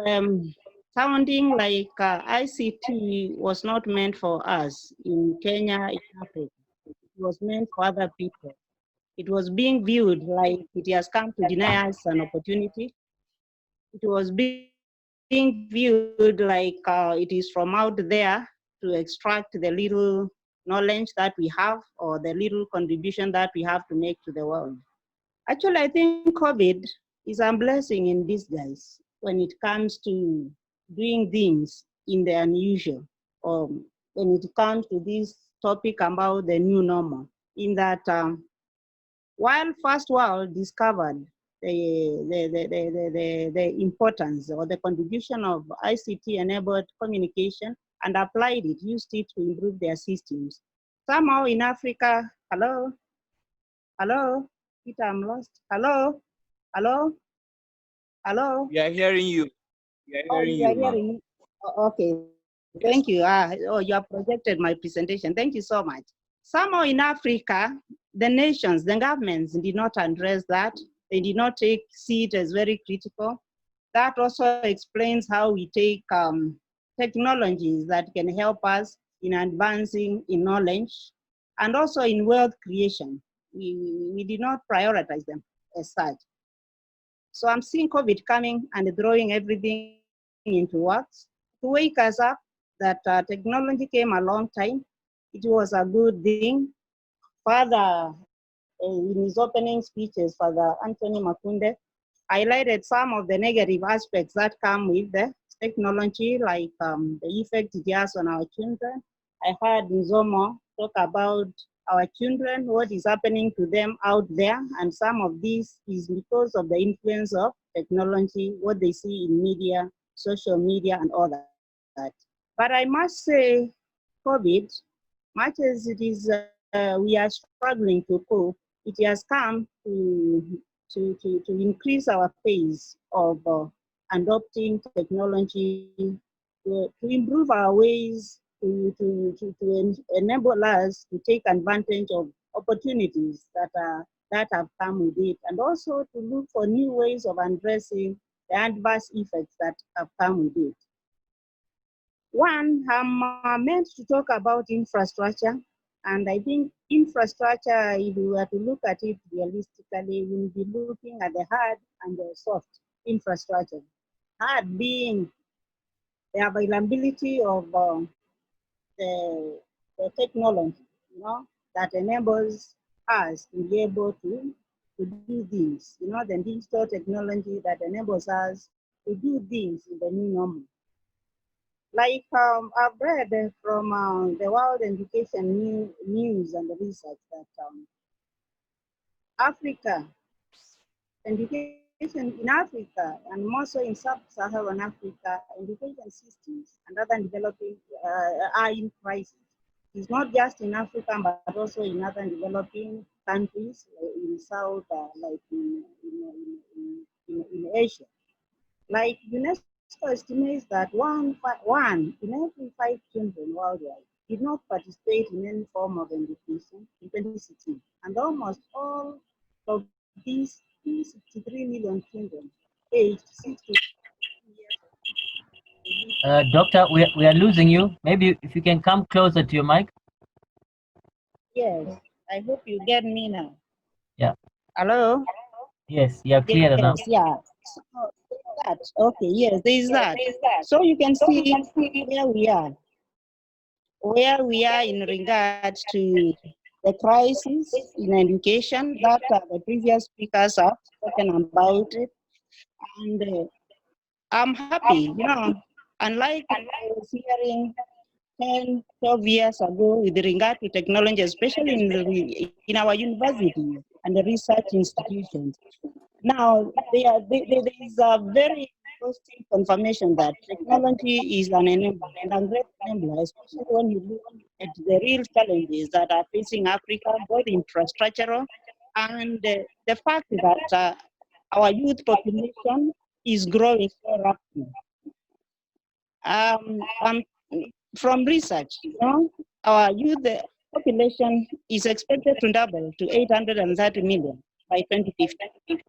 sounding like ICT was not meant for us in Kenya, in Africa. It was meant for other people. It was being viewed like it has come to deny us an opportunity. It was being viewed like it is from out there to extract the little knowledge that we have or the little contribution that we have to make to the world. Actually, I think COVID is a blessing in disguise when it comes to doing things in the unusual, or when it comes to this topic about the new normal, in that while First World discovered the importance or the contribution of ICT-enabled communication and applied it, used it to improve their systems. Somehow in Africa, hello, Peter, I'm lost. Hello, hello. We are hearing you. We are Oh, hearing you are you, ma'am. hearing me? Okay, thank you. You have projected my presentation. Thank you so much. Somehow in Africa, the nations, the governments did not address that. They did not see it as very critical. That also explains how we take technologies that can help us in advancing in knowledge and also in wealth creation. We did not prioritize them as such. So I'm seeing COVID coming and throwing everything into works to wake us up that technology came a long time. It was a good thing. Father, in his opening speeches, Father Anthony Makunde highlighted some of the negative aspects that come with the technology, like the effect it has on our children. I heard Nzomo talk about our children, what is happening to them out there, and some of this is because of the influence of technology, what they see in media, social media, and all that. But I must say, COVID, much as it is, we are struggling to cope, it has come to increase our pace of adopting technology, to improve our ways, to enable us to take advantage of opportunities that have come with it, and also to look for new ways of addressing the adverse effects that have come with it. One, I'm meant to talk about infrastructure, and I think infrastructure, if we were to look at it realistically, we'll be looking at the hard and the soft infrastructure. Hard being the availability of the technology, that enables us to be able to do things, the digital technology that enables us to do things in the new normal. Like I've read from the World Education News and the research that Africa, education in Africa, and more so in Sub-Saharan Africa, education systems and other developing are in crisis. It's not just in Africa, but also in other developing countries in South, like in Asia. Like UNESCO estimates that one in every 5 children worldwide did not participate in any form of education in 2016. And almost all of these 263 million children aged 6 to 12 years. Doctor, we are losing you. Maybe if you can come closer to your mic. Yes, I hope you get me now. Yeah. Hello? Yes, you are clear now. Yes, yeah. that. Okay, yes, there is that. So you can see where we are in regards to the crisis in education that the previous speakers have spoken about it. And I'm happy, unlike I was hearing 10, 12 years ago with regard to technology, especially in our universities and the research institutions. Now, there is a very positive confirmation that technology is an enabler and a great enabler, especially when you look at the real challenges that are facing Africa, both infrastructural and the fact that our youth population is growing so rapidly. From research, our youth population is expected to double to 830 million by 2050.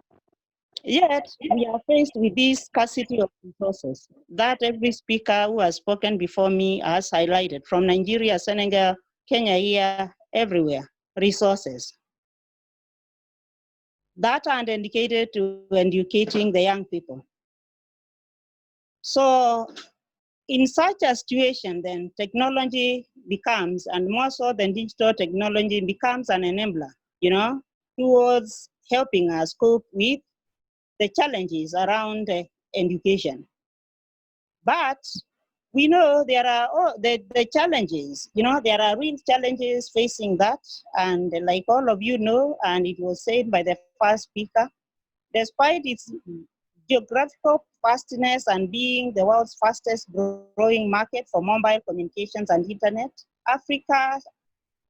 Yet, we are faced with this scarcity of resources that every speaker who has spoken before me has highlighted, from Nigeria, Senegal, Kenya, here, everywhere, resources that are dedicated to educating the young people. So, in such a situation, then technology becomes, and more so than digital technology, becomes an enabler, towards helping us cope with the challenges around education. But we know there are the challenges, there are real challenges facing that. And like all of you know, and it was said by the first speaker, despite its geographical vastness and being the world's fastest growing market for mobile communications and internet, Africa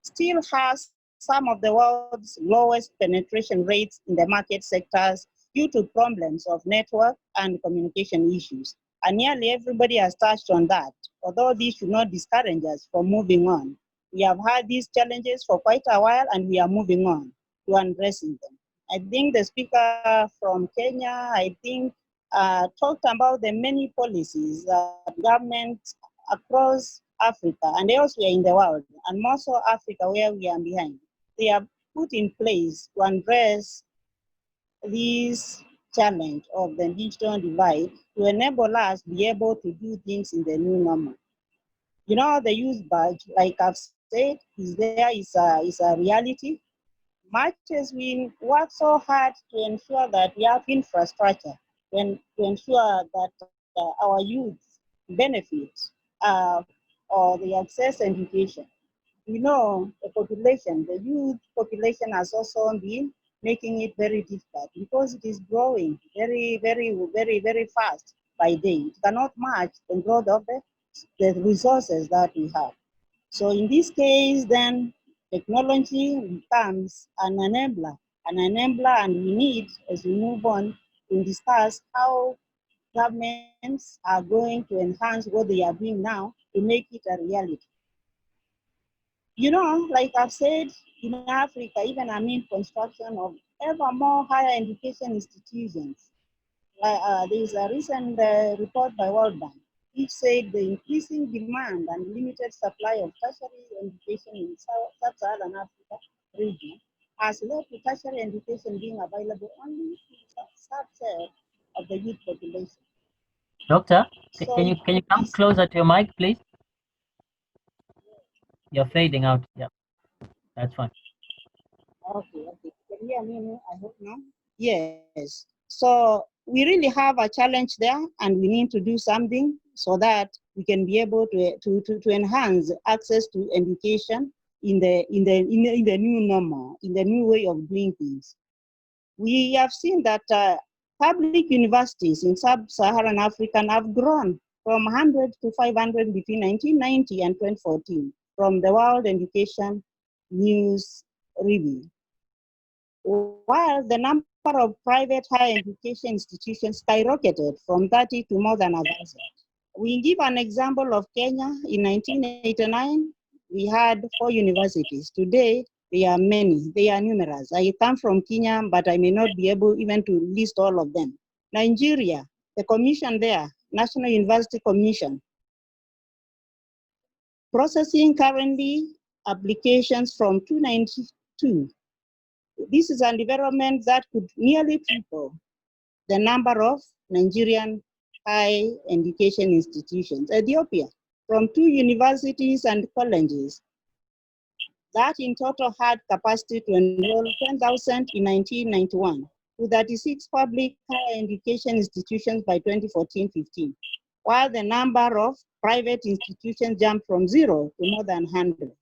still has some of the world's lowest penetration rates in the market sectors due to problems of network and communication issues. And nearly everybody has touched on that, although this should not discourage us from moving on. We have had these challenges for quite a while and we are moving on to addressing them. I think the speaker from Kenya, talked about the many policies that governments across Africa and elsewhere in the world, and more so Africa where we are behind, they have put in place to address this challenge of the digital divide to enable us to be able to do things in the new normal. The youth badge, like I've said, is a reality. Much as we work so hard to ensure that we have infrastructure and to ensure that our youth benefit or they access education. The youth population has also been making it very difficult because it is growing very, very, very, very fast by day. It cannot match the growth of the resources that we have. So in this case, then technology becomes an enabler, and we need, as we move on, to discuss how governments are going to enhance what they are doing now to make it a reality. Like I've said, in Africa, even construction of ever more higher education institutions. There is a recent report by World Bank which said the increasing demand and limited supply of tertiary education in Sub-Saharan Africa region has led to tertiary education being available only to a subset of the youth population. Doctor, can you come closer to your mic, please? You're fading out. Yeah, that's fine. Okay. Can you hear me? I hope now. Yes. So we really have a challenge there, and we need to do something so that we can be able to enhance access to education in the new normal, in the new way of doing things. We have seen that public universities in Sub-Saharan Africa have grown from 100 to 500 between 1990 and 2014 from the World Education News Review. While the number of private higher education institutions skyrocketed from 30 to more than 1,000. We give an example of Kenya. In 1989, we had 4 universities. Today, there are many, they are numerous. I come from Kenya, but I may not be able even to list all of them. Nigeria, the commission there, National University Commission, processing currently applications from 292. This is a development that could nearly triple the number of Nigerian higher education institutions. Ethiopia, from 2 universities and colleges that in total had capacity to enroll 10,000 in 1991 to 36 public higher education institutions by 2014-15, while the number of private institutions jumped from 0 to more than 100.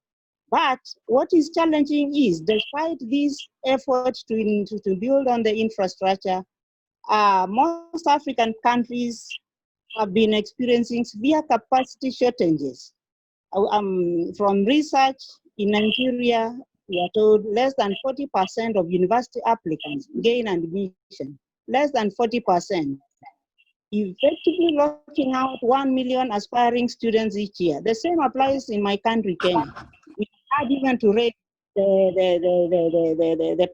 But what is challenging is, despite these efforts to build on the infrastructure, most African countries have been experiencing severe capacity shortages. From research in Nigeria, we are told less than 40% of university applicants gain admission, less than 40%, effectively locking out 1 million aspiring students each year. The same applies in my country, Kenya. We had even to raise the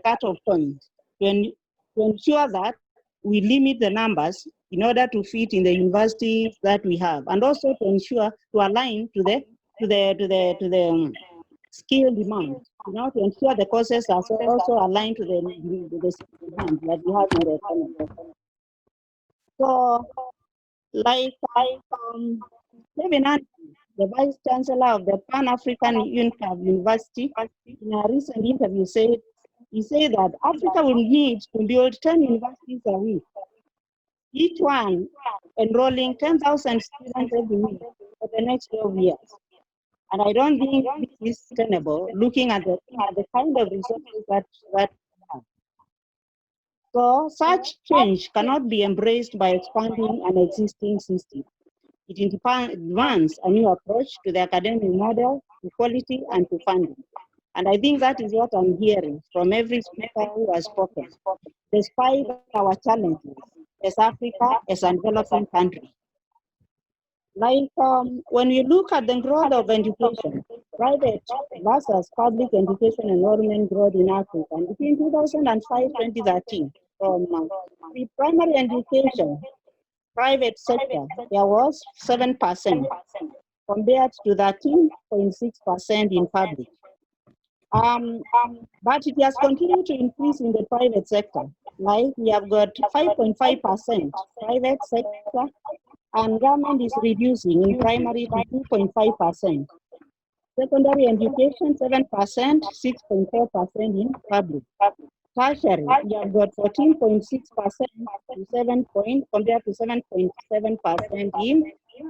cut-off point to ensure that we limit the numbers in order to fit in the universities that we have, and also to ensure to align to the skill demand, to ensure the courses are also aligned to the skill demand that we have in the economy. So, like Kevin Anthony, the Vice Chancellor of the Pan-African University, in a recent interview said that Africa will need to build 10 universities a week, each one enrolling 10,000 students every week for the next 12 years. And I don't think this is sustainable, looking at the kind of resources that we have. So such change cannot be embraced by expanding an existing system. It demands a new approach to the academic model, to quality, and to funding. And I think that is what I'm hearing from every speaker who has spoken. Despite our challenges as Africa, as a developing country, like when we look at the growth of education, private versus public education enrollment growth in Africa, and between 2005-2013, from the primary education, private sector, there was 7% compared to 13.6% in public. But it has continued to increase in the private sector. Like we have got 5.5% private sector, and government is reducing in primary to 2.5%. Secondary education, 7%, 6.4% in public. Tertiary, we have got 14.6% to 7 compared to 7.7%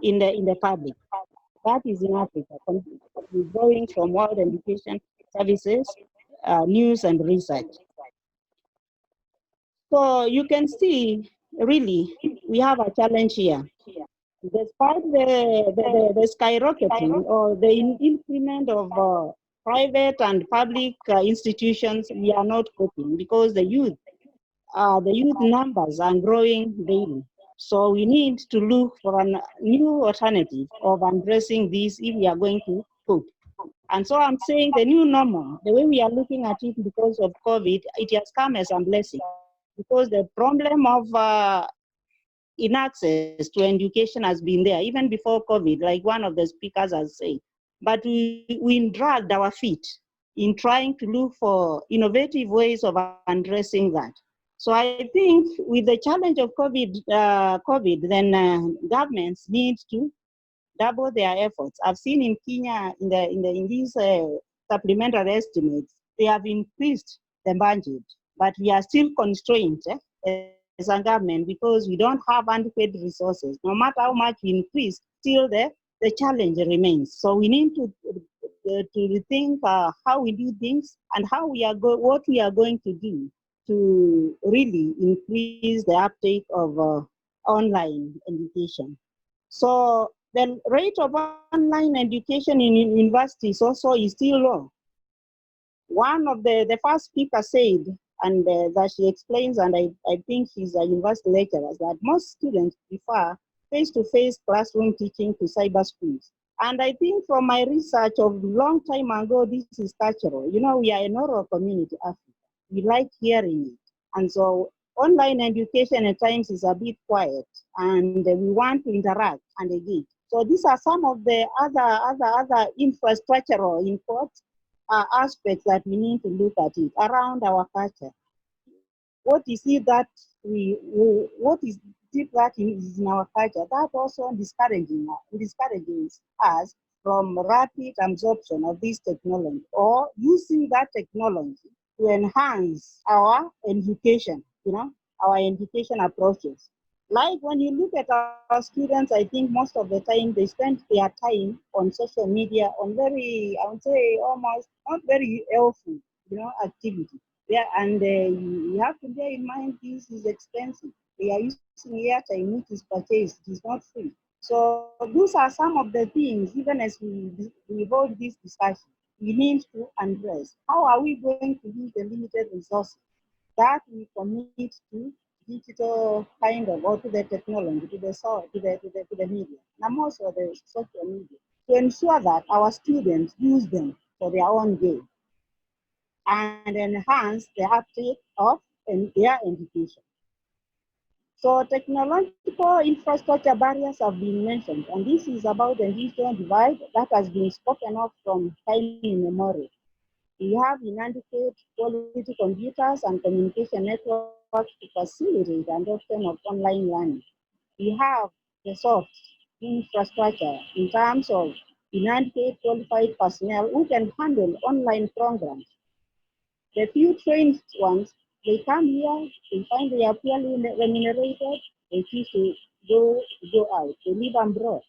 in the public. That is in Africa, growing from World Education Services, news and research. So you can see, really, we have a challenge here. Despite the skyrocketing or the increment of private and public institutions, we are not coping because the youth numbers are growing daily. So we need to look for a new alternative of addressing this if we are going to cope. And so I'm saying the new normal, the way we are looking at it because of COVID, it has come as a blessing, because the problem of inaccess to education has been there even before COVID, like one of the speakers has said. But we dragged our feet in trying to look for innovative ways of addressing that. So I think with the challenge of COVID, then governments need to double their efforts. I've seen in Kenya, in these supplementary estimates, they have increased the budget, but we are still constrained as a government because we don't have adequate resources. No matter how much we increase, still the challenge remains. So we need to rethink how we do things and how what we are going to do to really increase the uptake of online education. So the rate of online education in universities also is still low. One of the first speaker said, and that she explains, and I think she's a university lecturer, that most students prefer face-to-face classroom teaching to cyber schools. And I think from my research of a long time ago, this is cultural. You know, we are an oral community, Africa. We like hearing it. And so online education at times is a bit quiet, and we want to interact and engage. So these are some of the other infrastructural inputs aspects that we need to look at it around our culture. what is it that what is it that is in our culture that also discourages us from rapid absorption of this technology or using that technology to enhance our education, our education approaches. Like when you look at our students, I think most of the time they spend their time on social media on very, I would say almost not very helpful, activity. Yeah, and you have to bear in mind this is expensive. They are using airtime which is purchased, it is not free. So those are some of the things, even as we hold this discussion, we need to address. How are we going to use the limited resources that we commit to digital kind of, or to the technology, to the media, and also the social media, to ensure that our students use them for their own gain and enhance the uptake of their education. So technological infrastructure barriers have been mentioned, and this is about the digital divide that has been spoken of from time immemorial. We have inadequate quality computers and communication networks to facilitate the adoption of online learning. We have the soft infrastructure in terms of inadequate qualified personnel who can handle online programs. The few trained ones, they come here, they find they are poorly remunerated, they choose to go out, they live abroad.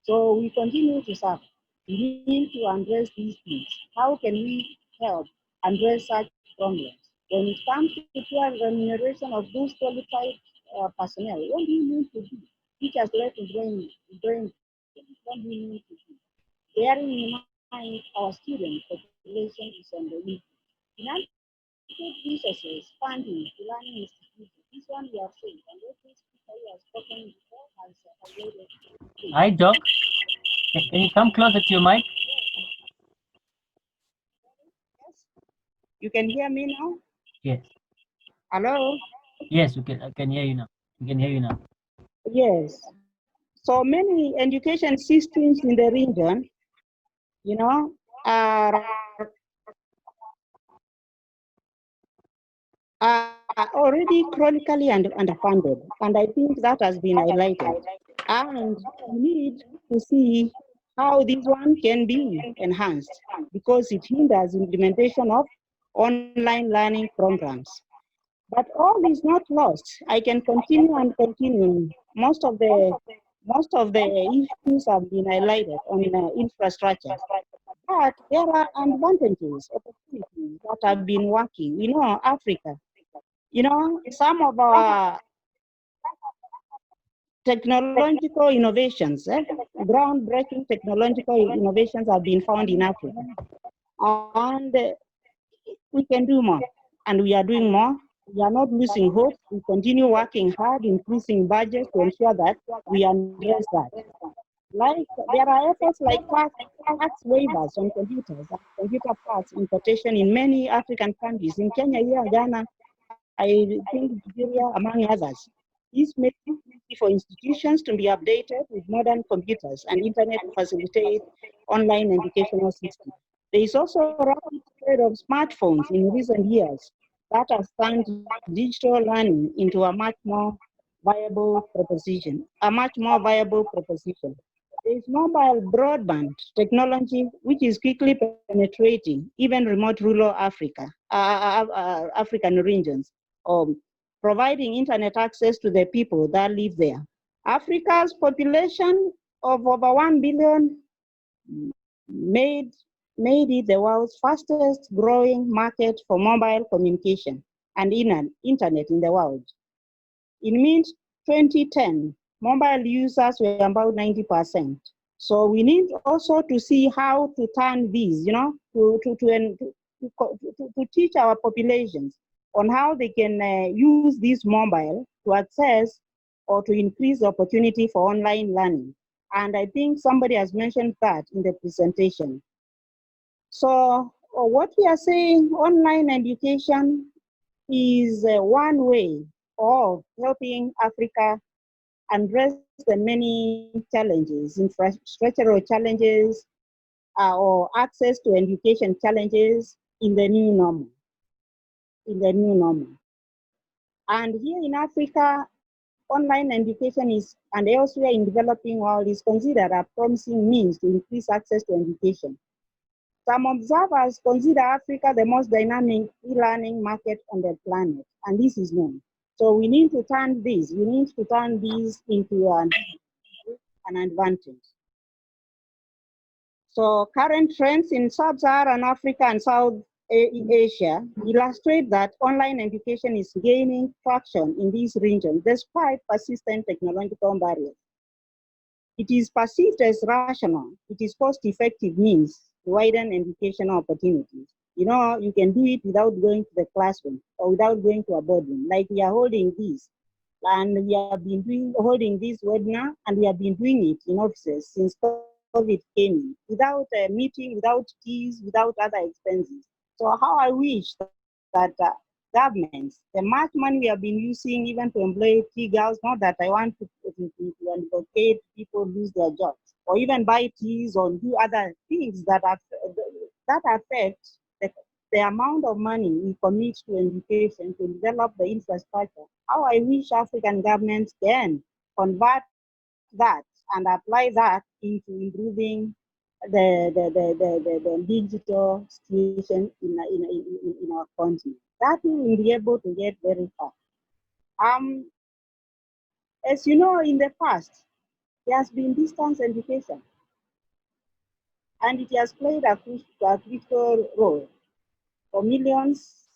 So we continue to suffer. We need to address these things. How can we help address such problems? When it comes to poor remuneration of those qualified personnel, what do you need to do? Teachers left to brain, what do you need to do? Bearing in mind our student population is on the weak. Inadequate resources, funding to learning institutions. This one we have seen, and what this speaker who has spoken before has highlighted. Hi, Doc. Can you come closer to your mic? Yes. You can hear me now? Yes. Hello? Yes, I can hear you now. We can hear you now. Yes. So many education systems in the region, are already chronically underfunded. And I think that has been highlighted. And we need to see how this one can be enhanced because it hinders implementation of online learning programs. But all is not lost. I can continue and continue. Most of the issues have been highlighted on infrastructure. But there are advantages, opportunities that have been working. Africa, some of our technological innovations, groundbreaking technological innovations have been found in Africa. And we can do more, and we are doing more. We are not losing hope. We continue working hard, increasing budgets to ensure that we address that. Like there are efforts like tax waivers on computers and computer parts importation in many African countries. In Kenya, here, Ghana, I think Nigeria, among others. This makes it easy for institutions to be updated with modern computers and internet to facilitate online educational systems. There is also a rapid spread of smartphones in recent years that has turned digital learning into a much more viable proposition. There is mobile broadband technology, which is quickly penetrating even remote rural African regions, providing internet access to the people that live there. Africa's population of over 1 billion made it the world's fastest growing market for mobile communication and internet in the world. In mid-2010, mobile users were about 90%. So we need also to see how to turn these, to teach our populations on how they can use this mobile to access or to increase the opportunity for online learning. And I think somebody has mentioned that in the presentation. So what we are saying, online education is one way of helping Africa address the many challenges, infrastructural challenges, or access to education challenges in the new normal. And here in Africa, online education is, and elsewhere in developing world, is considered a promising means to increase access to education. Some observers consider Africa the most dynamic e-learning market on the planet, and this is known. So we need to turn this into an advantage. So current trends in Sub-Saharan Africa and South Asia illustrate that online education is gaining traction in these regions despite persistent technological barriers. It is perceived as rational. It is cost-effective means to widen educational opportunities. You know, you can do it without going to the classroom or without going to a boardroom, like we are holding this. And we have been holding this webinar, and we have been doing it in offices since COVID came in, without a meeting, without fees, without other expenses. So how I wish that governments, the much money we have been using even to employ tea girls, not that I want to advocate people lose their jobs, or even buy teas or do other things that affect the amount of money we commit to education to develop the infrastructure. How I wish African governments can convert that and apply that into improving the digital situation in our continent. That we will be able to get very far. As you know, in the past, there has been distance education, and it has played a critical role for millions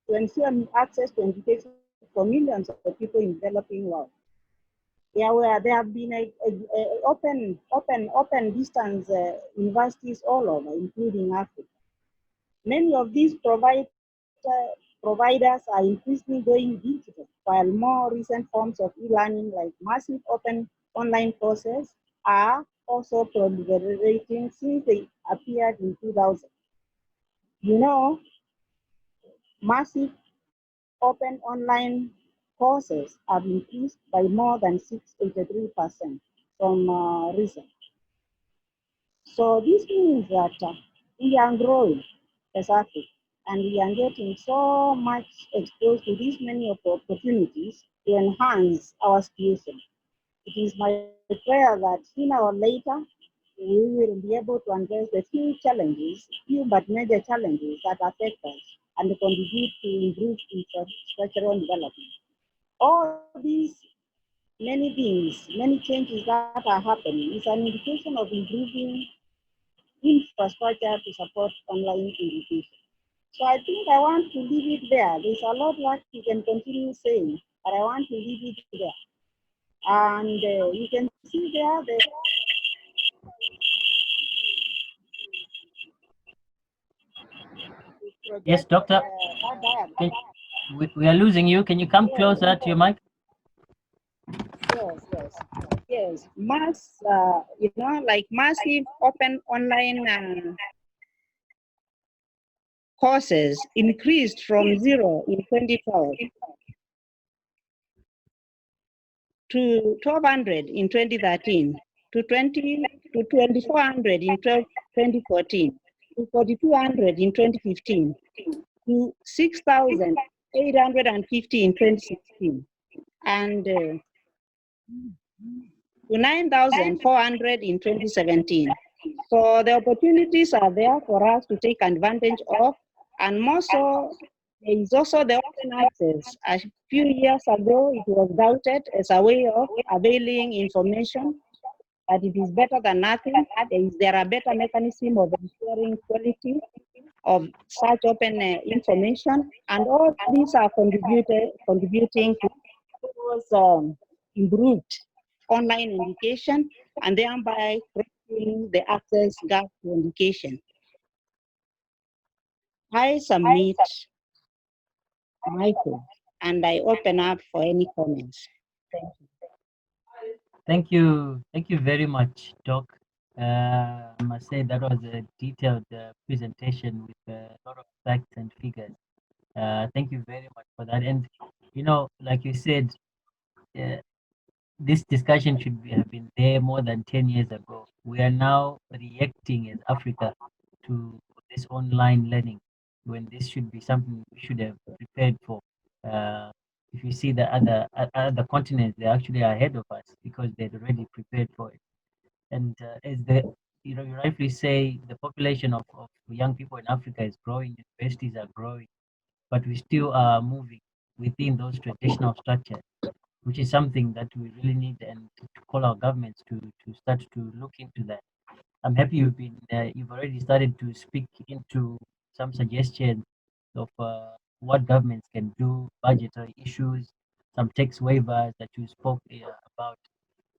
to ensure access to education for millions of people in developing world. There have been open distance universities all over, including Africa. Many of these providers are increasingly going digital, while more recent forms of e-learning like massive open online courses are also proliferating since they appeared in 2000. You know, massive open online courses have increased by more than 683% from recent. So this means that we are growing as Africa, and we are getting so much exposed to these many opportunities to enhance our situation. It is my prayer that sooner or later we will be able to address the few but major challenges that affect us and contribute to improved infrastructural development. All these many things, many changes that are happening is an indication of improving infrastructure to support online education. So I think I want to leave it there. There's a lot that you can continue saying, but I want to leave it there. And you can see there the Yes, doctor. We are losing you. Can you come closer to your mic? Yes. Like massive open online courses increased from 0 in 2012 to 1,200 in 2013, to 2,400 in 2014, to 4,200 in 2015, to 6,850 in 2016, and to 9,400 in 2017. So the opportunities are there for us to take advantage of, and more so, there is also the open access. A few years ago, it was doubted as a way of availing information, but it is better than nothing. There are better mechanisms of ensuring quality of such open information, and all these are contributing towards improved online education and thereby creating the access gap to education. I submit Michael, and I open up for any comments. Thank you. Thank you very much, Doc. I must say that was a detailed presentation with a lot of facts and figures. Thank you very much for that. And, you know, like you said, this discussion should have been there more than 10 years ago. We are now reacting as Africa to this online learning when this should be something we should have prepared for if you see the other continents, they're actually ahead of us because they're already prepared for it. And as you rightly say, the population of young people in Africa is growing, universities are growing, but we still are moving within those traditional structures, which is something that we really need and to call our governments to start to look into that. I'm happy you've already started to speak into some suggestions of what governments can do, budgetary issues, some tax waivers that you spoke about.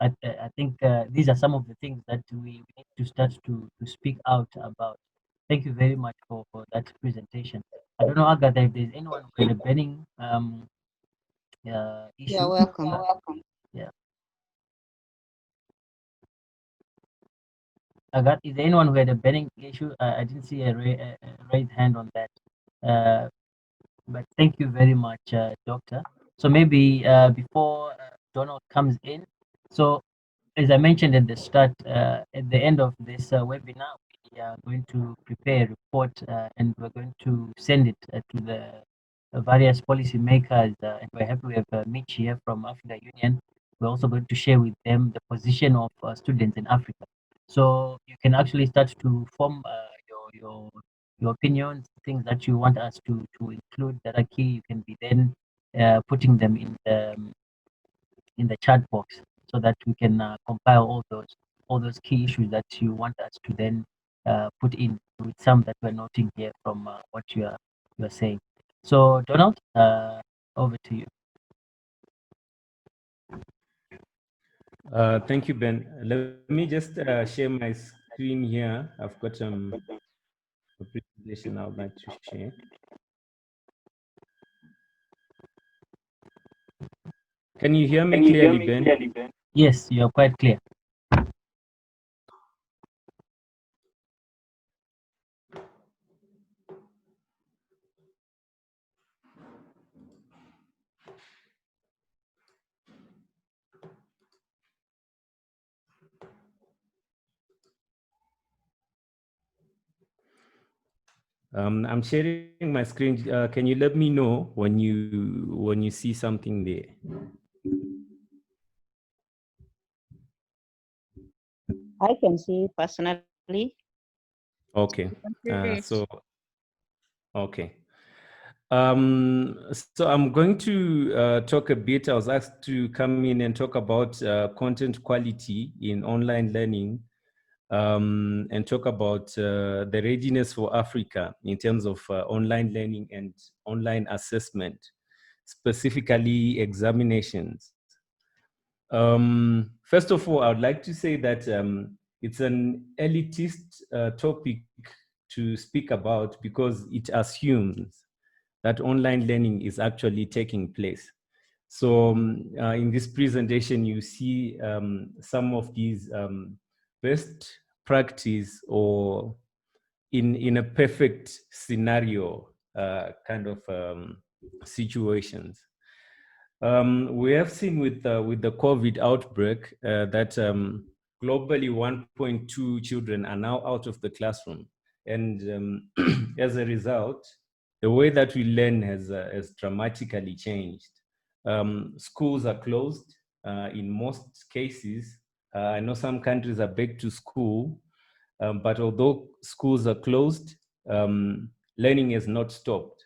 I think these are some of the things that we need to start to speak out about. Thank you very much for that presentation. I don't know, Agatha, if there's anyone who had a burning issue. You're welcome. Yeah. Agatha, is there anyone who had a burning issue? I didn't see a raised hand on that. But thank you very much, Doctor. So maybe before Donald comes in, so as I mentioned at the start, at the end of this webinar, we are going to prepare a report and we're going to send it to the various policy makers. And we're happy we have Mitch here from Africa Union. We're also going to share with them the position of students in Africa. So you can actually start to form your opinions, things that you want us to include that are key. You can be then putting them in the chat box so that we can compile all those key issues that you want us to then put in with some that we're noting here from what you are saying. So Donald, over to you. Thank you, Ben. Let me just share my screen here. I've got a presentation I would like to share. Can you hear me clearly, Ben? Yes, you're quite clear. I'm sharing my screen. Can you let me know when you see something there? I can see personally. Okay. Okay. So I'm going to talk a bit. I was asked to come in and talk about content quality in online learning, and talk about the readiness for Africa in terms of online learning and online assessment, specifically examinations. First of all, I would like to say that it's an elitist topic to speak about because it assumes that online learning is actually taking place. So in this presentation, you see some of these best practice or in a perfect scenario kind of situations. We have seen with the COVID outbreak that globally 1.2 children are now out of the classroom. And as a result, the way that we learn has dramatically changed. Schools are closed in most cases. I know some countries are back to school, but although schools are closed, learning has not stopped.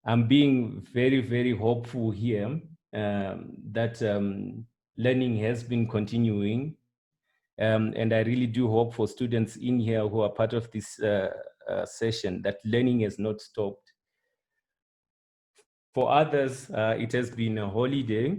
I'm being very, very hopeful here that learning has been continuing. And I really do hope for students in here who are part of this session that learning has not stopped. For others, it has been a holiday.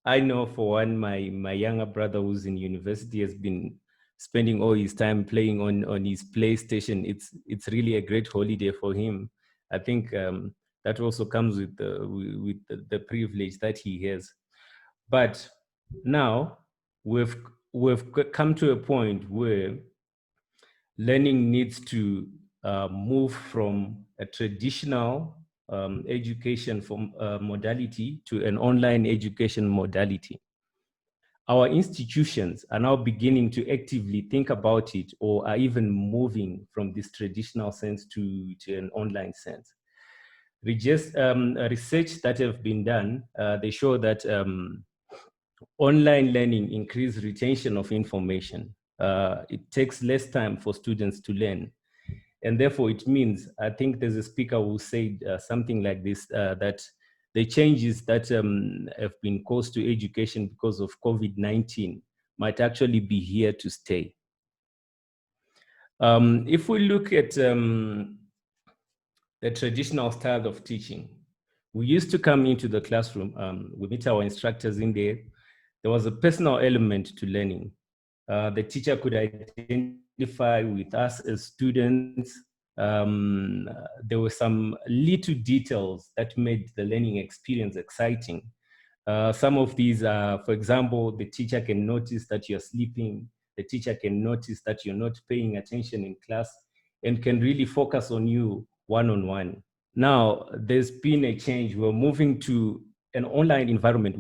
I know for one, my younger brother who's in university has been spending all his time playing on his PlayStation. It's really a great holiday for him. I think that also comes with the privilege that he has. But now we've come to a point where learning needs to move from a traditional education modality to an online education modality. Our institutions are now beginning to actively think about it, or are even moving from this traditional sense to an online sense. Research that have been done, they show that online learning increases retention of information. It takes less time for students to learn. And therefore it means, I think there's a speaker who said something like this, that the changes that have been caused to education because of COVID-19 might actually be here to stay. If we look at the traditional style of teaching, we used to come into the classroom, we meet our instructors in there. There was a personal element to learning. The teacher could identify with us as students. There were some little details that made the learning experience exciting. Some of these are, for example, the teacher can notice that you're sleeping. The teacher can notice that you're not paying attention in class and can really focus on you one-on-one. Now, there's been a change. We're moving to an online environment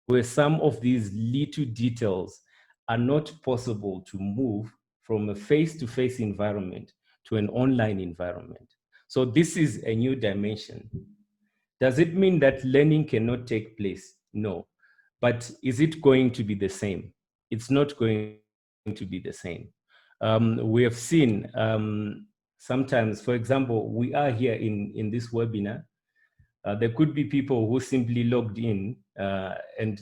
where some of these little details are not possible to move from a face-to-face environment to an online environment. So this is a new dimension. Does it mean that learning cannot take place? No. But is it going to be the same? It's not going to be the same. We have seen sometimes, for example, we are here in this webinar. There could be people who simply logged in and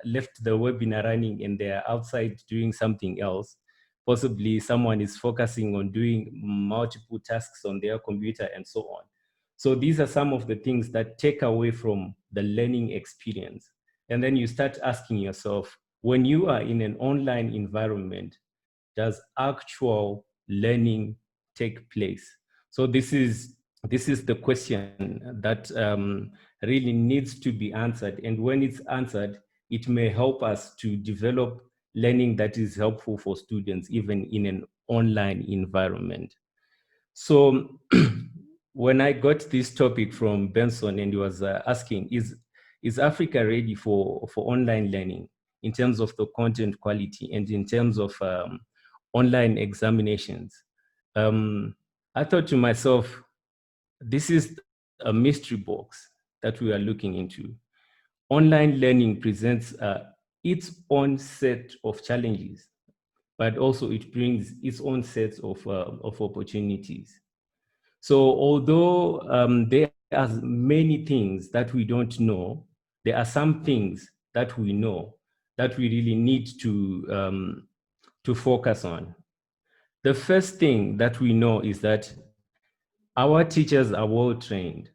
left the webinar running and they're outside doing something else. Possibly someone is focusing on doing multiple tasks on their computer and so on. So these are some of the things that take away from the learning experience. And then you start asking yourself, when you are in an online environment, does actual learning take place? So this is the question that really needs to be answered. And when it's answered, it may help us to develop learning that is helpful for students, even in an online environment. So when I got this topic from Benson and he was asking, is Africa ready for online learning in terms of the content quality and in terms of online examinations? I thought to myself, this is a mystery box that we are looking into. Online learning presents its own set of challenges, but also it brings its own sets of opportunities. So although there are many things that we don't know, there are some things that we know that we really need to focus on. The first thing that we know is that our teachers are well trained.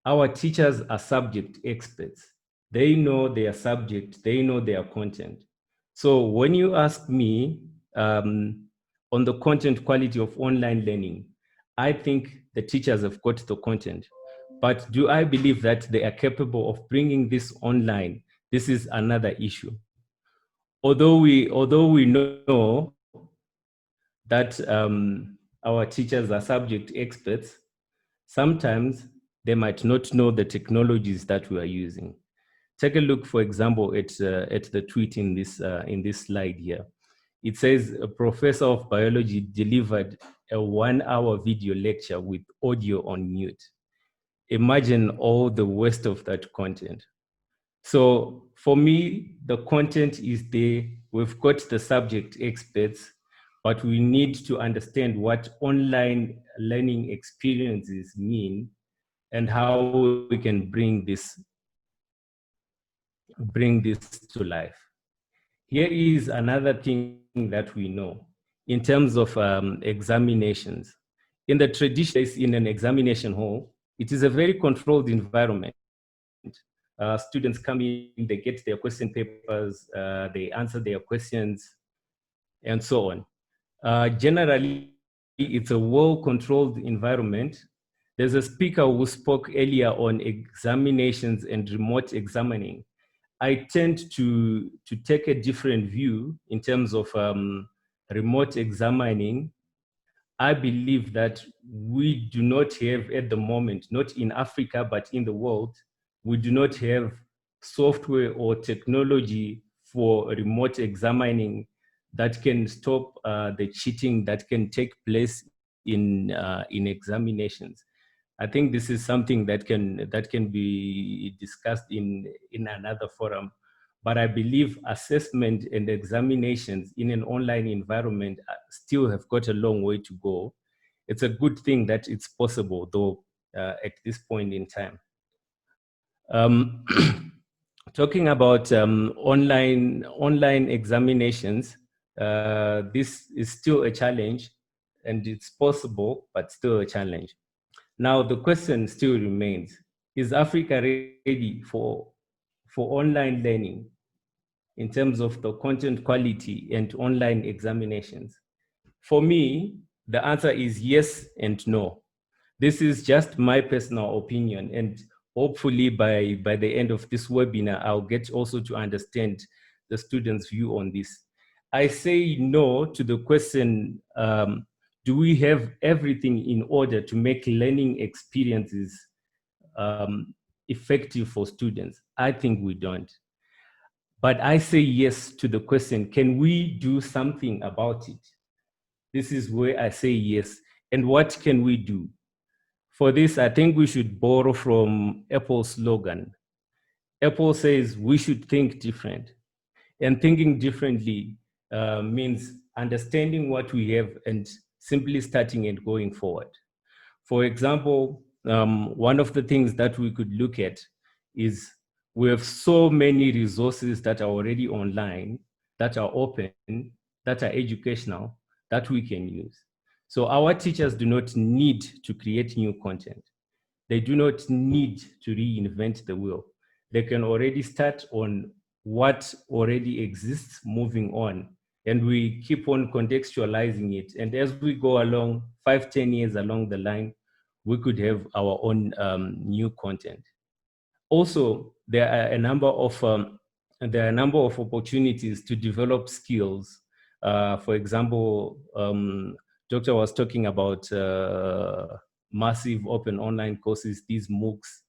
Our teachers are subject experts. They know their subject, they know their content. So when you ask me on the content quality of online learning, I think the teachers have got the content. But do I believe that they are capable of bringing this online? This is another issue. Although we know that our teachers are subject experts, sometimes they might not know the technologies that we are using. Take a look, for example, at the tweet in this slide here. It says a professor of biology delivered a 1-hour video lecture with audio on mute. Imagine all the waste of that content. So for me, the content is there. We've got the subject experts, but we need to understand what online learning experiences mean and how we can bring this to life. Here is another thing that we know in terms of examinations. In the traditional, in an examination hall, it is a very controlled environment. Students come in, they get their question papers, they answer their questions, and so on. Generally, it's a well-controlled environment. There's a speaker who spoke earlier on examinations and remote examining. I tend to take a different view in terms of remote examining. I believe that we do not have at the moment, not in Africa, but in the world, we do not have software or technology for remote examining that can stop the cheating that can take place in examinations. I think this is something that can be discussed in another forum. But I believe assessment and examinations in an online environment still have got a long way to go. It's a good thing that it's possible, though, at this point in time. Talking about online examinations, this is still a challenge, and it's possible, but still a challenge. Now, the question still remains, is Africa ready for online learning in terms of the content quality and online examinations? For me, the answer is yes and no. This is just my personal opinion, and hopefully by the end of this webinar, I'll get also to understand the students' view on this. I say no to the question, do we have everything in order to make learning experiences effective for students? I think we don't. But I say yes to the question, can we do something about it? This is where I say yes. And what can we do? For this, I think we should borrow from Apple's slogan. Apple says we should think different. And thinking differently means understanding what we have and simply starting and going forward. For example, one of the things that we could look at is we have so many resources that are already online, that are open, that are educational, that we can use. So our teachers do not need to create new content. They do not need to reinvent the wheel. They can already start on what already exists, moving on. And we keep on contextualizing it. And as we go along, 5-10 years along the line, we could have our own new content. Also, there are a number of opportunities to develop skills. For example, Doctor was talking about massive open online courses, these MOOCs.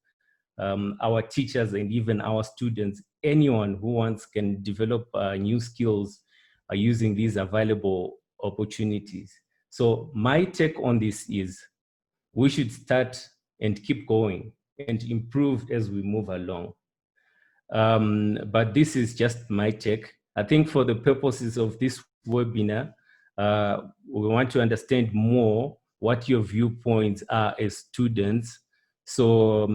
Our teachers and even our students, anyone who wants can develop new skills using these available opportunities. So my take on this is we should start and keep going and improve as we move along. But this is just my take. I think for the purposes of this webinar, we want to understand more what your viewpoints are as students. So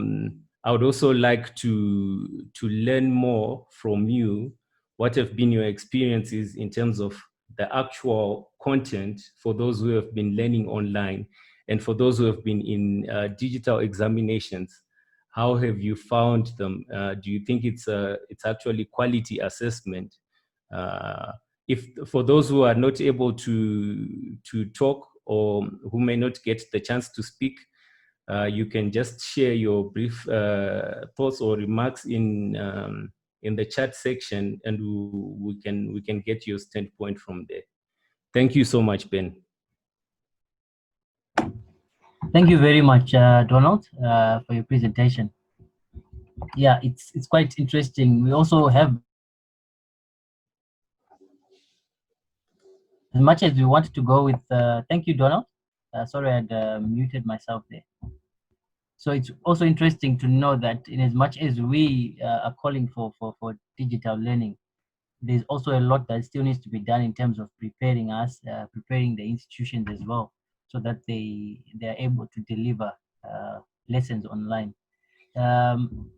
I would also like to learn more from you. What have been your experiences in terms of the actual content for those who have been learning online, and for those who have been in digital examinations? How have you found them? Do you think it's actually quality assessment? If for those who are not able to talk or who may not get the chance to speak, you can just share your brief thoughts or remarks in the chat section, and we can get your standpoint from there. Thank you so much, Ben. Thank you very much, Donald, for your presentation. Yeah, it's quite interesting. We also have, as much as we want to go with, thank you, Donald. Sorry, I had muted myself there. So it's also interesting to know that in as much as we are calling for digital learning, there's also a lot that still needs to be done in terms of preparing us, preparing the institutions as well, so that they are able to deliver lessons online. I'm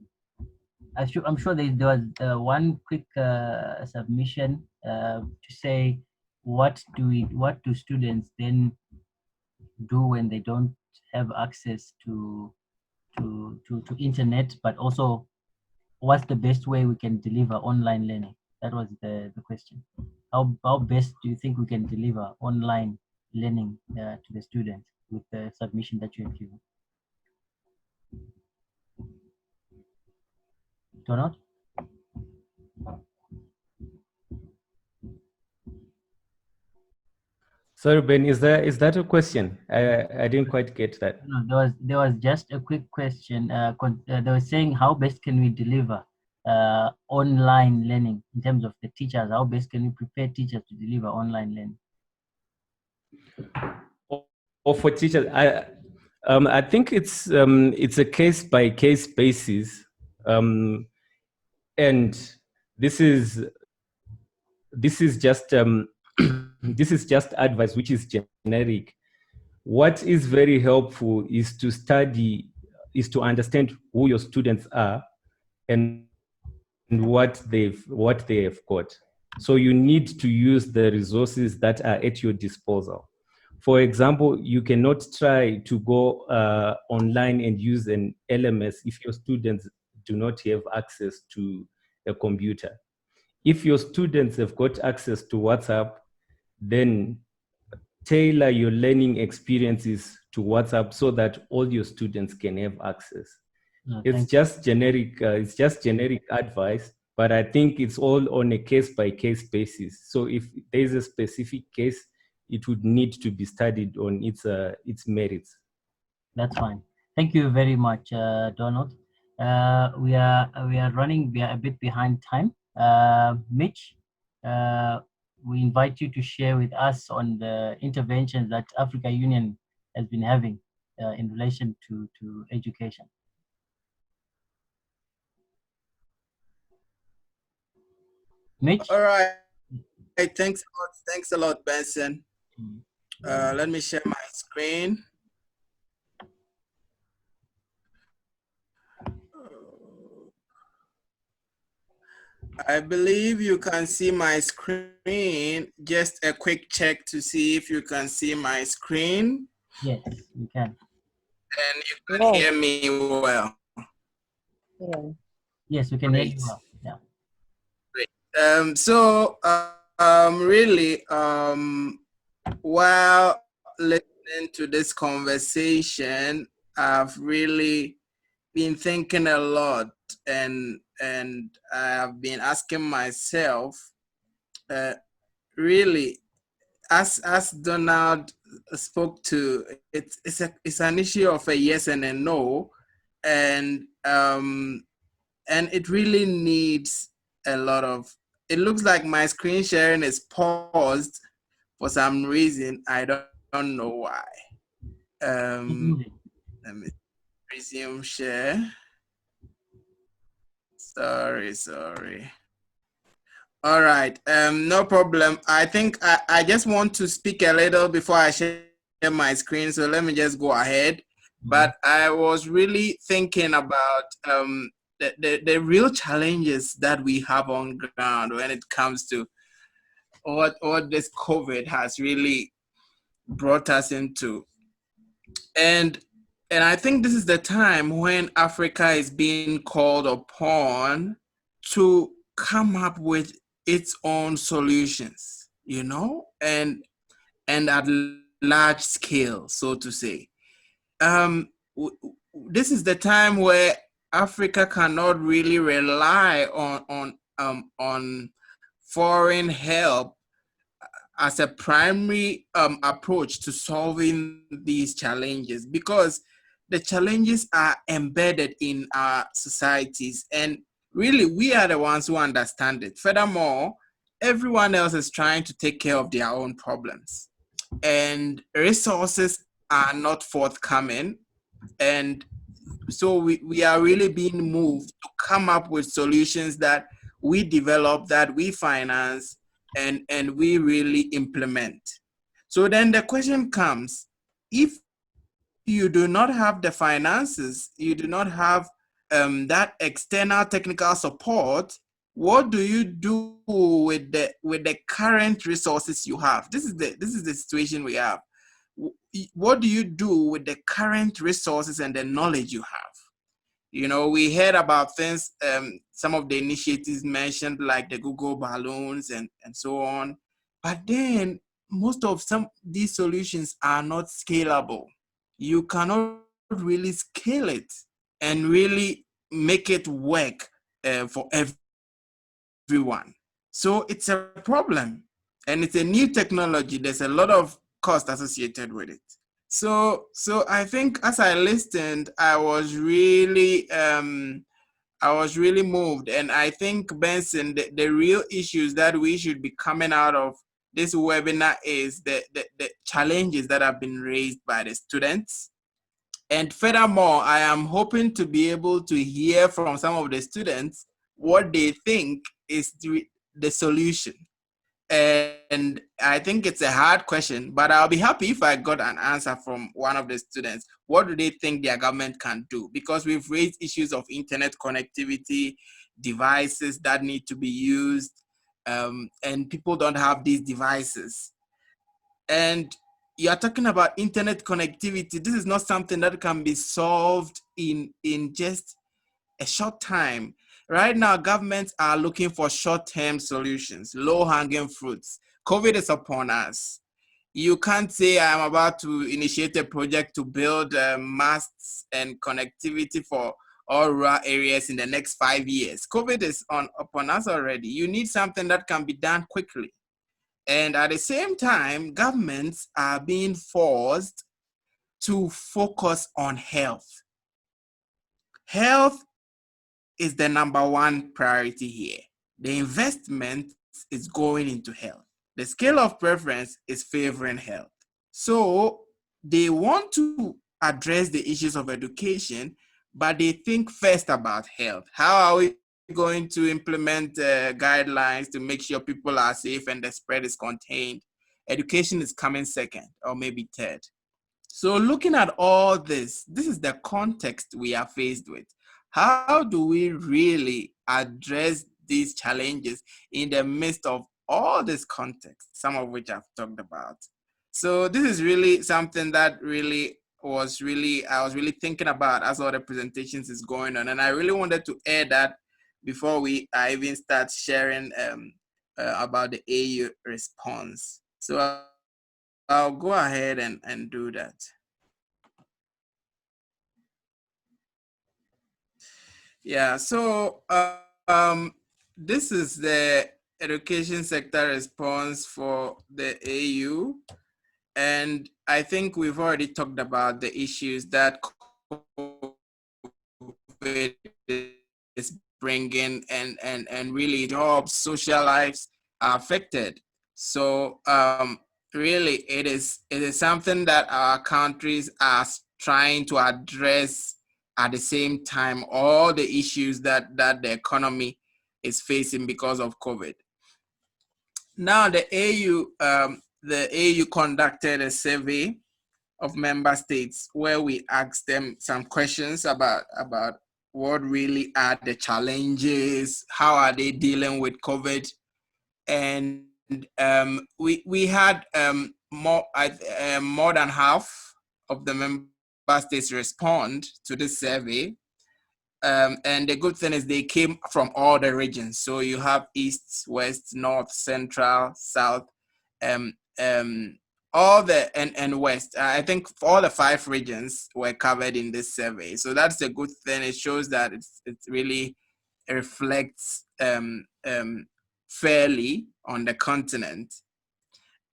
sure there was one quick submission to say, what do students then do when they don't have access to internet, but also what's the best way we can deliver online learning? That was the question. How best do you think we can deliver online learning to the students with the submission that you have given? Donald? Sorry, Ben, is that a question? I didn't quite get that. No, there was just a quick question. They were saying, how best can we deliver online learning in terms of the teachers? How best can we prepare teachers to deliver online learning? Or for teachers, I think it's a case by case basis, and this is just this is just advice which is generic. What is very helpful is to understand who your students are and what they have got. So you need to use the resources that are at your disposal. For example, you cannot try to go online and use an LMS if your students do not have access to a computer. If your students have got access to WhatsApp, then tailor your learning experiences to WhatsApp so that all your students can have access. It's just generic advice, but I think it's all on a case-by-case basis. So if there's a specific case, it would need to be studied on its merits. That's fine. Thank you very much, Donald. We are running a bit behind time. Mitch, we invite you to share with us on the interventions that Africa Union has been having in relation to education. Mitch? All right. Hey, thanks a lot. Thanks a lot, Benson. Let me share my screen. I believe you can see my screen. Just a quick check to see if you can see my screen. Yes, we can. And you can hear me well. Yeah. Yes, we can hear you well. Yeah. Great. So really, while listening to this conversation, I've really been thinking a lot, and I have been asking myself, really, as Donald spoke to, it's an issue of a yes and a no, and it really needs a lot of. It looks like my screen sharing is paused for some reason. I don't know why. Let me resume share. Sorry. All right, no problem. I think I just want to speak a little before I share my screen, so let me just go ahead. But I was really thinking about the real challenges that we have on ground when it comes to what this COVID has really brought us into. And I think this is the time when Africa is being called upon to come up with its own solutions, you know, and at large scale, so to say. This is the time where Africa cannot really rely on foreign help as a primary approach to solving these challenges, because the challenges are embedded in our societies, and really we are the ones who understand it. Furthermore, everyone else is trying to take care of their own problems, and resources are not forthcoming, and so we are really being moved to come up with solutions that we develop, that we finance, and we really implement. So then the question comes, if you do not have the finances, you do not have that external technical support, what do you do with the current resources you have? This is the situation we have. What do you do with the current resources and the knowledge you have? You know, we heard about things, some of the initiatives mentioned, like the Google balloons and so on. But then most of these solutions are not scalable. You cannot really scale it and really make it work for everyone. So it's a problem, and it's a new technology. There's a lot of cost associated with it. So I think as I listened, I was really moved, and I think, Benson, the real issues that we should be coming out of this webinar is the challenges that have been raised by the students, And furthermore, I am hoping to be able to hear from some of the students what they think is the solution. And I think it's a hard question, but I'll be happy if I got an answer from one of the students. What do they think their government can do? Because we've raised issues of internet connectivity, devices that need to be used, and people don't have these devices. And you're talking about internet connectivity. This is not something that can be solved in just a short time. Right now, governments are looking for short-term solutions, low-hanging fruits. COVID is upon us. You can't say I'm about to initiate a project to build masts and connectivity for all rural areas in the next 5 years. COVID is upon us already. You need something that can be done quickly. And at the same time, governments are being forced to focus on health. Health is the #1 priority here. The investment is going into health. The scale of preference is favoring health. So they want to address the issues of education, but they think first about health. How are we going to implement guidelines to make sure people are safe and the spread is contained? Education is coming second or maybe third. So looking at all this, this is the context we are faced with. How do we really address these challenges in the midst of all this context, some of which I've talked about? So this is really something that I was really thinking about as all the presentations is going on. And I really wanted to add that before I even start sharing about the AU response. So I'll go ahead and do that. Yeah, so this is the education sector response for the AU. And I think we've already talked about the issues that COVID is bringing, and really jobs, social lives are affected. So really it is something that our countries are trying to address at the same time, all the issues that the economy is facing because of COVID. Now the AU conducted a survey of member states where we asked them some questions about what really are the challenges, how are they dealing with COVID, and we had more than half of the member states respond to this survey. And the good thing is they came from all the regions. So you have East, West, North, Central, South, all the and West. I think all the 5 regions were covered in this survey. So that's a good thing. It shows that it really reflects fairly on the continent.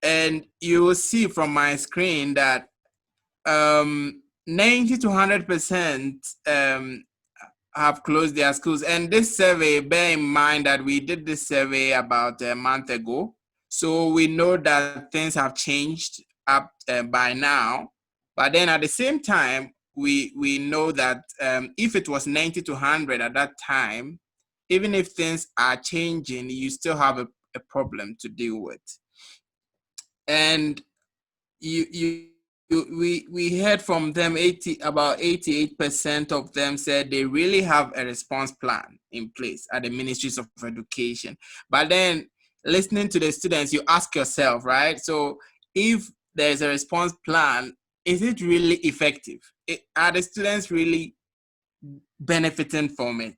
And you will see from my screen that 90 to 100% have closed their schools. And this survey, bear in mind that we did this survey about a month ago. So we know that things have changed up by now. But then at the same time, we know that if it was 90 to 100 at that time, even if things are changing, you still have a problem to deal with. And we heard from them, about 88% of them said they really have a response plan in place at the Ministries of Education. But then listening to the students, you ask yourself, right? So if there's a response plan, is it really effective? Are the students really benefiting from it?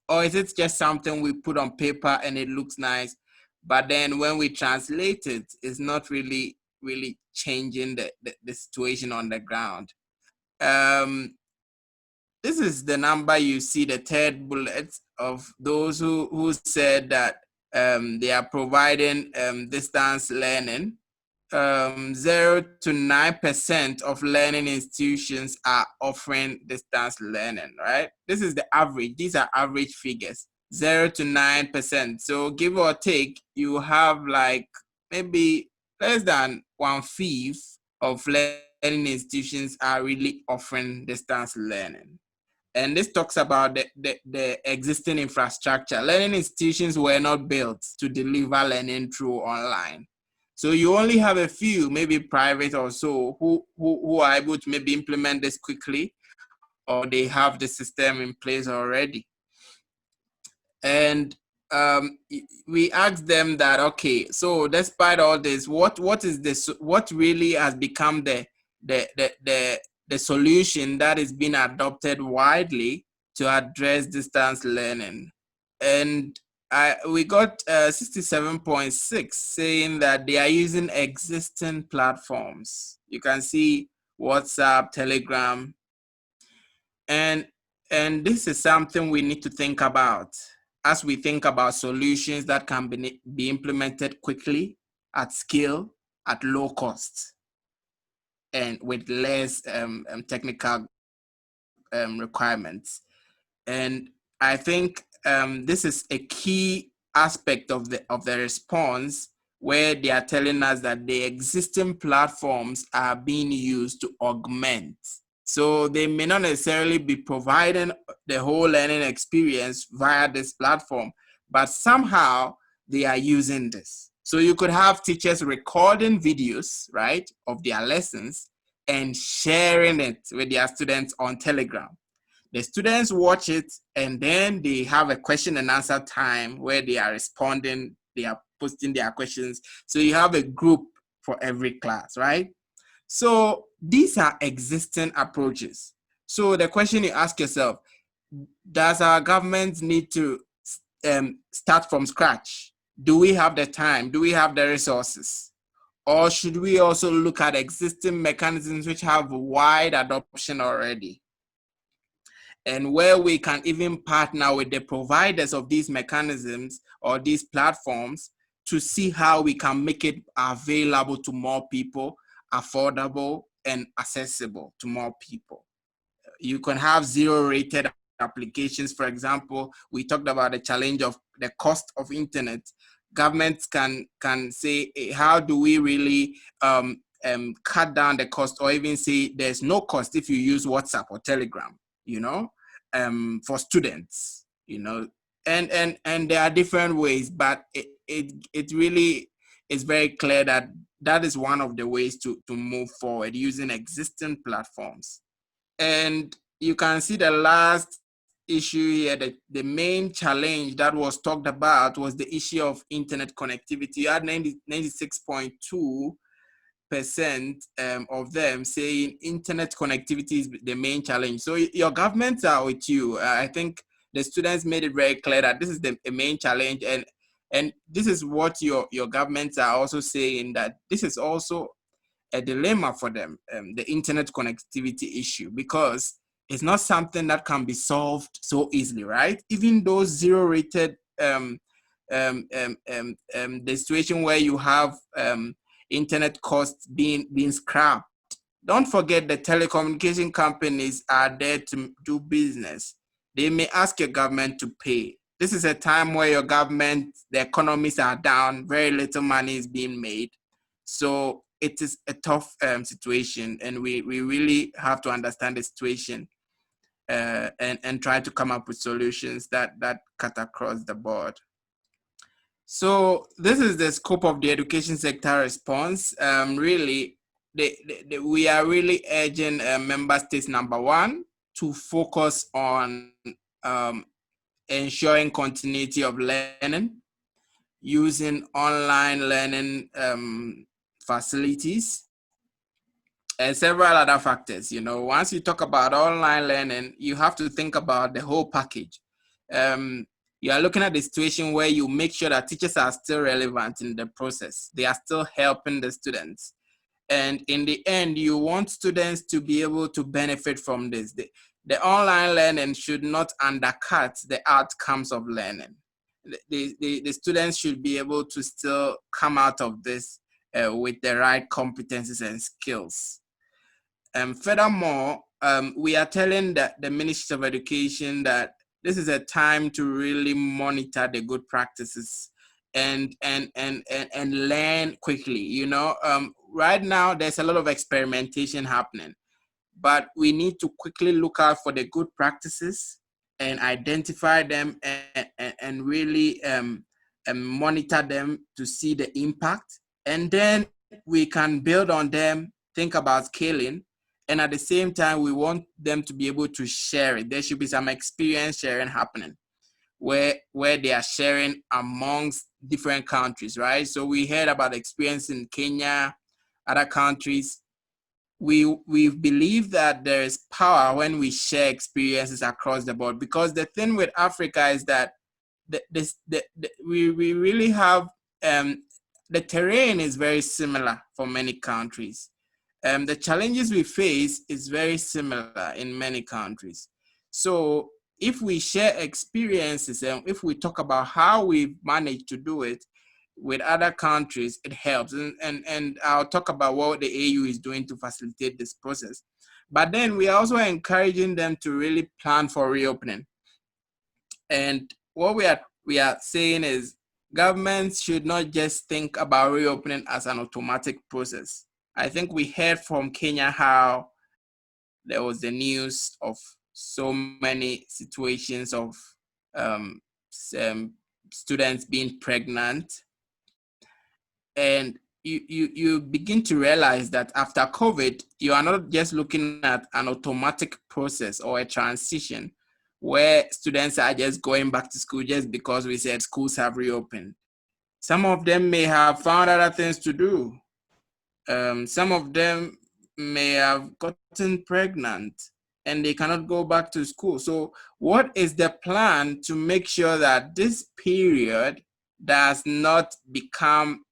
Or is it just something we put on paper and it looks nice, but then when we translate it, it's not really changing the situation on the ground? This is the number you see, the third bullet, of those who said that they are providing distance learning. 0 to 9% of learning institutions are offering distance learning, right? This is the average. These are average figures, 0 to 9%. So give or take, you have like maybe less than 1/5 of learning learning institutions are really offering distance learning. And this talks about the existing infrastructure. Learning institutions were not built to deliver learning through online. So you only have a few, maybe private or so, who are able to maybe implement this quickly, or they have the system in place already. And we asked them that, okay, so despite all this, what is this? What really has become the solution that is being adopted widely to address distance learning? And we got 67.6 saying that they are using existing platforms. You can see WhatsApp, Telegram, and this is something we need to think about as we think about solutions that can be implemented quickly, at scale, at low cost, and with less technical requirements. And I think this is a key aspect of the response, where they are telling us that the existing platforms are being used to augment. So they may not necessarily be providing the whole learning experience via this platform, but somehow they are using this. So you could have teachers recording videos, right, of their lessons and sharing it with their students on Telegram. The students watch it, and then they have a question and answer time where they are responding, they are posting their questions. So you have a group for every class, right? So these are existing approaches. So the question you ask yourself, does our government need to start from scratch? Do we have the time? Do we have the resources? Or should we also look at existing mechanisms which have wide adoption already, and where we can even partner with the providers of these mechanisms or these platforms to see how we can make it available to more people, affordable and accessible to more people? You can have zero-rated applications. For example, we talked about the challenge of the cost of internet. Governments can say, how do we really cut down the cost, or even say there's no cost if you use WhatsApp or Telegram, you know, for students, you know, and there are different ways, but it really is very clear that that is one of the ways to move forward, using existing platforms. And you can see the last issue here, the main challenge that was talked about was the issue of internet connectivity. You had 96.2% of them saying internet connectivity is the main challenge. So your governments are with you. I think the students made it very clear that this is the main challenge, and this is what your governments are also saying, that this is also a dilemma for them, the internet connectivity issue, because it's not something that can be solved so easily, right? Even those zero-rated, the situation where you have internet costs being scrapped. Don't forget the telecommunication companies are there to do business. They may ask your government to pay. This is a time where your government, the economies are down, very little money is being made. So it is a tough situation, and we really have to understand the situation and try to come up with solutions that cut across the board. So this is the scope of the education sector response. Really, we are really urging member states, number one, to focus on ensuring continuity of learning, using online learning facilities, and several other factors. You know, once you talk about online learning, you have to think about the whole package. You are looking at the situation where you make sure that teachers are still relevant in the process. They are still helping the students. And in the end, you want students to be able to benefit from this. The online learning should not undercut the outcomes of learning. The students should be able to still come out of this with the right competencies and skills. Furthermore, we are telling the Ministry of Education that this is a time to really monitor the good practices and learn quickly. You know, right now there's a lot of experimentation happening, but we need to quickly look out for the good practices and identify them and really monitor them to see the impact. And then we can build on them, think about scaling, and at the same time, we want them to be able to share it. There should be some experience sharing happening where they are sharing amongst different countries, right? So we heard about experience in Kenya, other countries. We believe that there is power when we share experiences across the board, because the thing with Africa is that we really have the terrain is very similar for many countries. The challenges we face is very similar in many countries. So if we share experiences and if we talk about how we've managed to do it with other countries, it helps. And I'll talk about what the AU is doing to facilitate this process. But then we are also encouraging them to really plan for reopening. And what we are saying is governments should not just think about reopening as an automatic process. I think we heard from Kenya how there was the news of so many situations of students being pregnant. And you begin to realize that after COVID, you are not just looking at an automatic process or a transition where students are just going back to school just because we said schools have reopened. Some of them may have found other things to do. Some of them may have gotten pregnant and they cannot go back to school. So what is the plan to make sure that this period does not become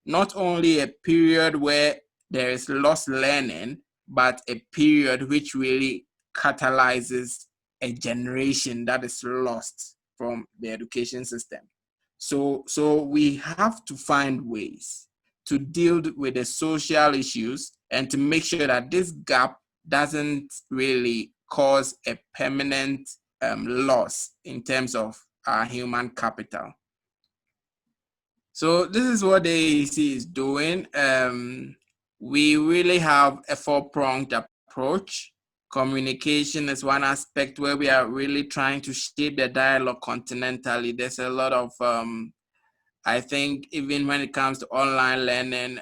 not only a period where there is lost learning, but a period which really catalyzes a generation that is lost from the education system? So we have to find ways to deal with the social issues and to make sure that this gap doesn't really cause a permanent loss in terms of our human capital. So this is what the AEC is doing. We really have a four-pronged approach. Communication is one aspect where we are really trying to shape the dialogue continentally. There's a lot of, I think, even when it comes to online learning,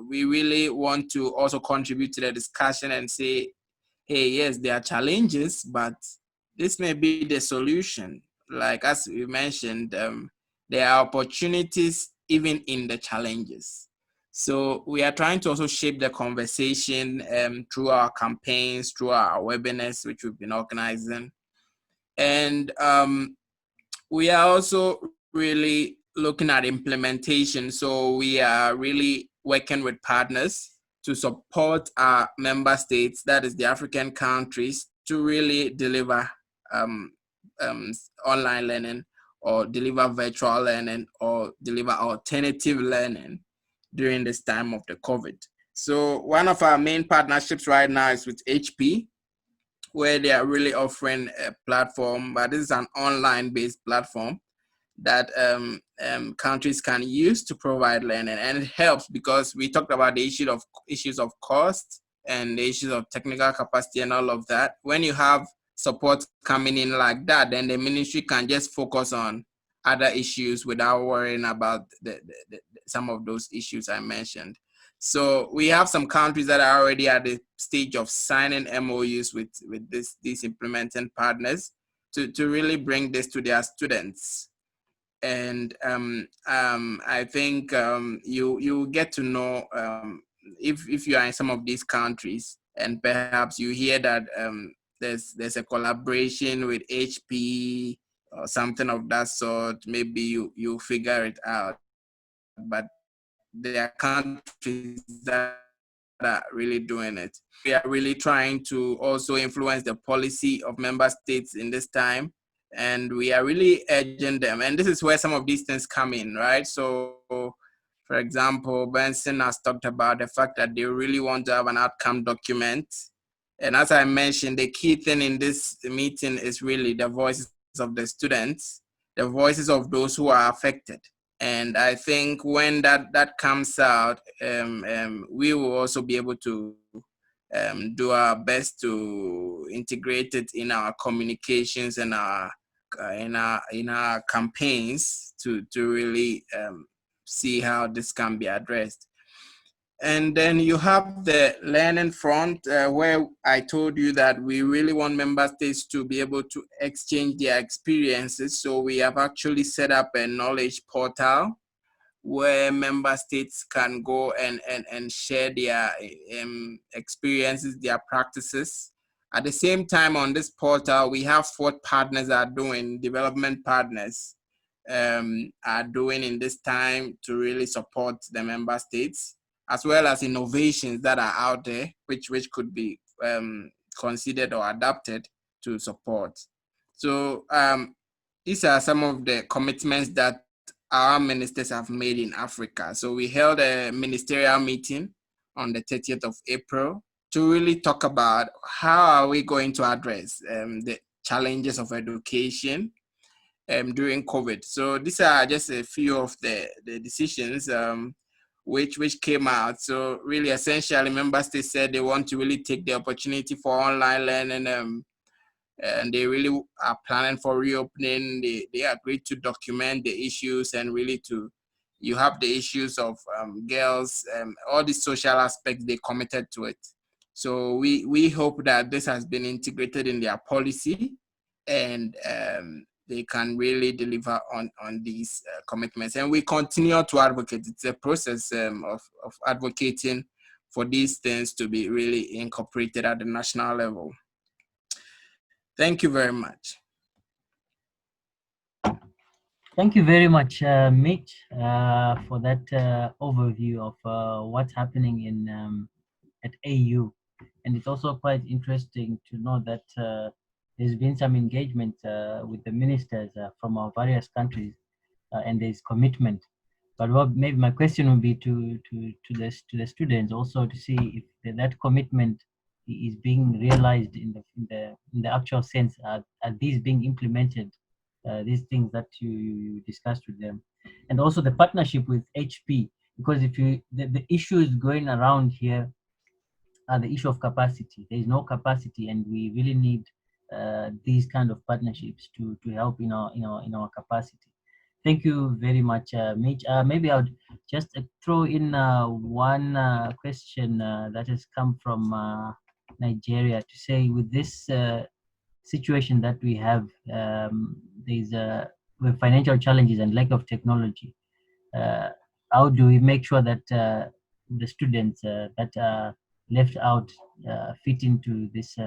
we really want to also contribute to the discussion and say, hey, yes, there are challenges, but this may be the solution. Like as we mentioned, there are opportunities even in the challenges. So we are trying to also shape the conversation through our campaigns, through our webinars, which we've been organizing. And we are also really looking at implementation. So we are really working with partners to support our member states, that is the African countries, to really deliver online learning or deliver virtual learning or deliver alternative learning during this time of the COVID. So one of our main partnerships right now is with HP, where they are really offering a platform, but this is an online-based platform that countries can use to provide learning. And it helps because we talked about the issues of cost and the issues of technical capacity and all of that. When you have support coming in like that, then the ministry can just focus on other issues without worrying about some of those issues I mentioned. So we have some countries that are already at the stage of signing MOUs with these implementing partners to really bring this to their students. And I think you get to know if you are in some of these countries and perhaps you hear that there's a collaboration with HP or something of that sort, maybe you figure it out. But there are countries that are really doing it. We are really trying to also influence the policy of member states in this time. And we are really urging them. And this is where some of these things come in, right? So, for example, Benson has talked about the fact that they really want to have an outcome document. And as I mentioned, the key thing in this meeting is really the voices of the students, the voices of those who are affected. And I think when that comes out, we will also be able to do our best to integrate it in our communications and our in our campaigns to really see how this can be addressed. And then you have the learning front, where I told you that we really want member states to be able to exchange their experiences. So we have actually set up a knowledge portal where member states can go and share their experiences, their practices. At the same time, on this portal, we have what partners are doing, development partners are doing in this time to really support the member states, as well as innovations that are out there, which could be considered or adapted to support. So these are some of the commitments that our ministers have made in Africa. So we held a ministerial meeting on the 30th of April to really talk about how are we going to address the challenges of education during COVID. So these are just a few of the decisions which came out. So really, essentially, member states said they want to really take the opportunity for online learning, and they really are planning for reopening. They agreed to document the issues and really you have the issues of girls, all the social aspects, they committed to it. So we hope that this has been integrated in their policy, and they can really deliver on these commitments. And we continue to advocate. It's a process of advocating for these things to be really incorporated at the national level. Thank you very much. Thank you very much, Mitch, for that overview of what's happening in at AU. And it's also quite interesting to know that there's been some engagement with the ministers from our various countries, and there's commitment. But what maybe my question would be to the students also to see if that commitment is being realized in the actual sense. Are these being implemented? These things that you discussed with them, and also the partnership with HP, because if the issue is going around here, the issue of capacity. There is no capacity, and we really need these kind of partnerships to help in our capacity. Thank you very much, Mitch. Maybe I would just throw in one question that has come from Nigeria to say, with this situation that we have, there's with financial challenges and lack of technology. How do we make sure that the students that are left out fit into this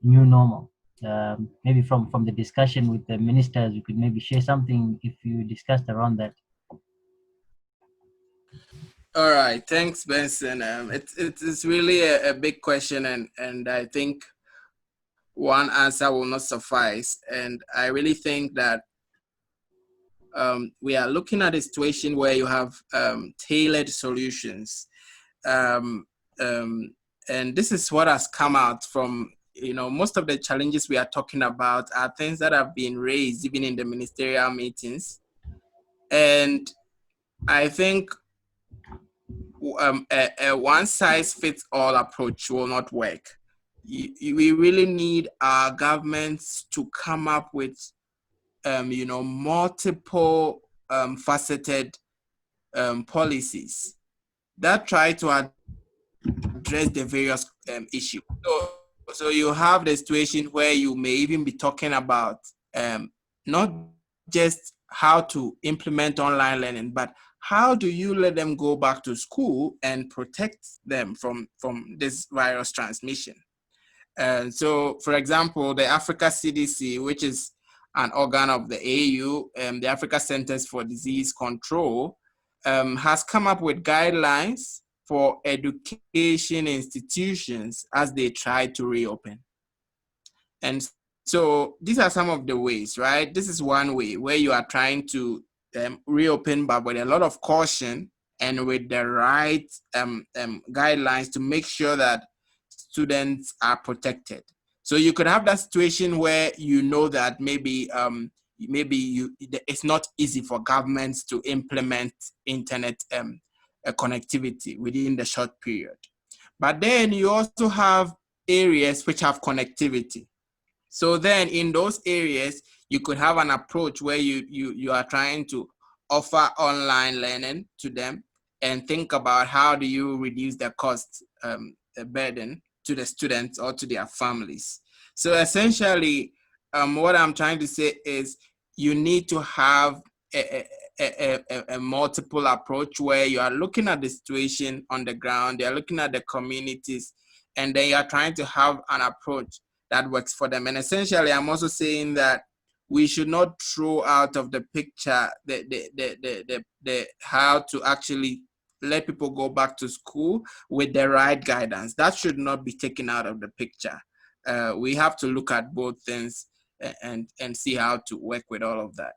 new normal? Maybe from the discussion with the ministers, you could maybe share something if you discussed around that. All right, thanks, Benson. It's really a big question, and I think one answer will not suffice. And I really think that we are looking at a situation where you have tailored solutions. And this is what has come out from, most of the challenges we are talking about are things that have been raised even in the ministerial meetings. And I think a one-size-fits-all approach will not work. We really need our governments to come up with, multiple faceted policies that try to address the various issues. So you have the situation where you may even be talking about not just how to implement online learning, but how do you let them go back to school and protect them from this virus transmission? So, for example, the Africa CDC, which is an organ of the AU, the Africa Centers for Disease Control, has come up with guidelines for education institutions as they try to reopen. And so these are some of the ways, right? This is one way where you are trying to reopen, but with a lot of caution and with the right guidelines to make sure that students are protected. So you could have that situation where you know that maybe maybe it's not easy for governments to implement internet connectivity within the short period. But then you also have areas which have connectivity. So then in those areas, you could have an approach where you are trying to offer online learning to them and think about how do you reduce the cost, the burden to the students or to their families. So essentially, what I'm trying to say is you need to have a multiple approach where you are looking at the situation on the ground, you're looking at the communities, and then you're trying to have an approach that works for them. And essentially, I'm also saying that we should not throw out of the picture the how to actually let people go back to school with the right guidance. That should not be taken out of the picture. We have to look at both things and see how to work with all of that.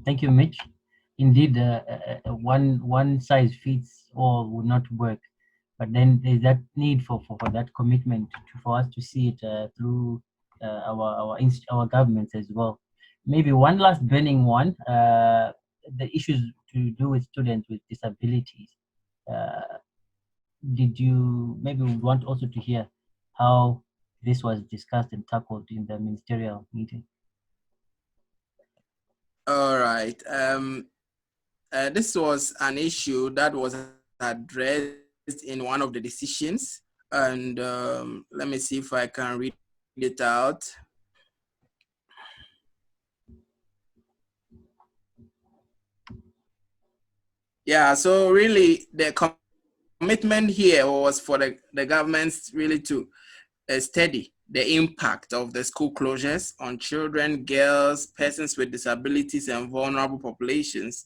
Thank you, Mitch. Indeed, one size fits all would not work, but then there's that need for that commitment for us to see it through our governments as well. Maybe one last burning one, the issues to do with students with disabilities. Did you maybe want also to hear how this was discussed and tackled in the ministerial meeting? All right. This was an issue that was addressed in one of the decisions. And let me see if I can read it out. Yeah, so really the commitment here was for the governments really to study the impact of the school closures on children, girls, persons with disabilities, and vulnerable populations,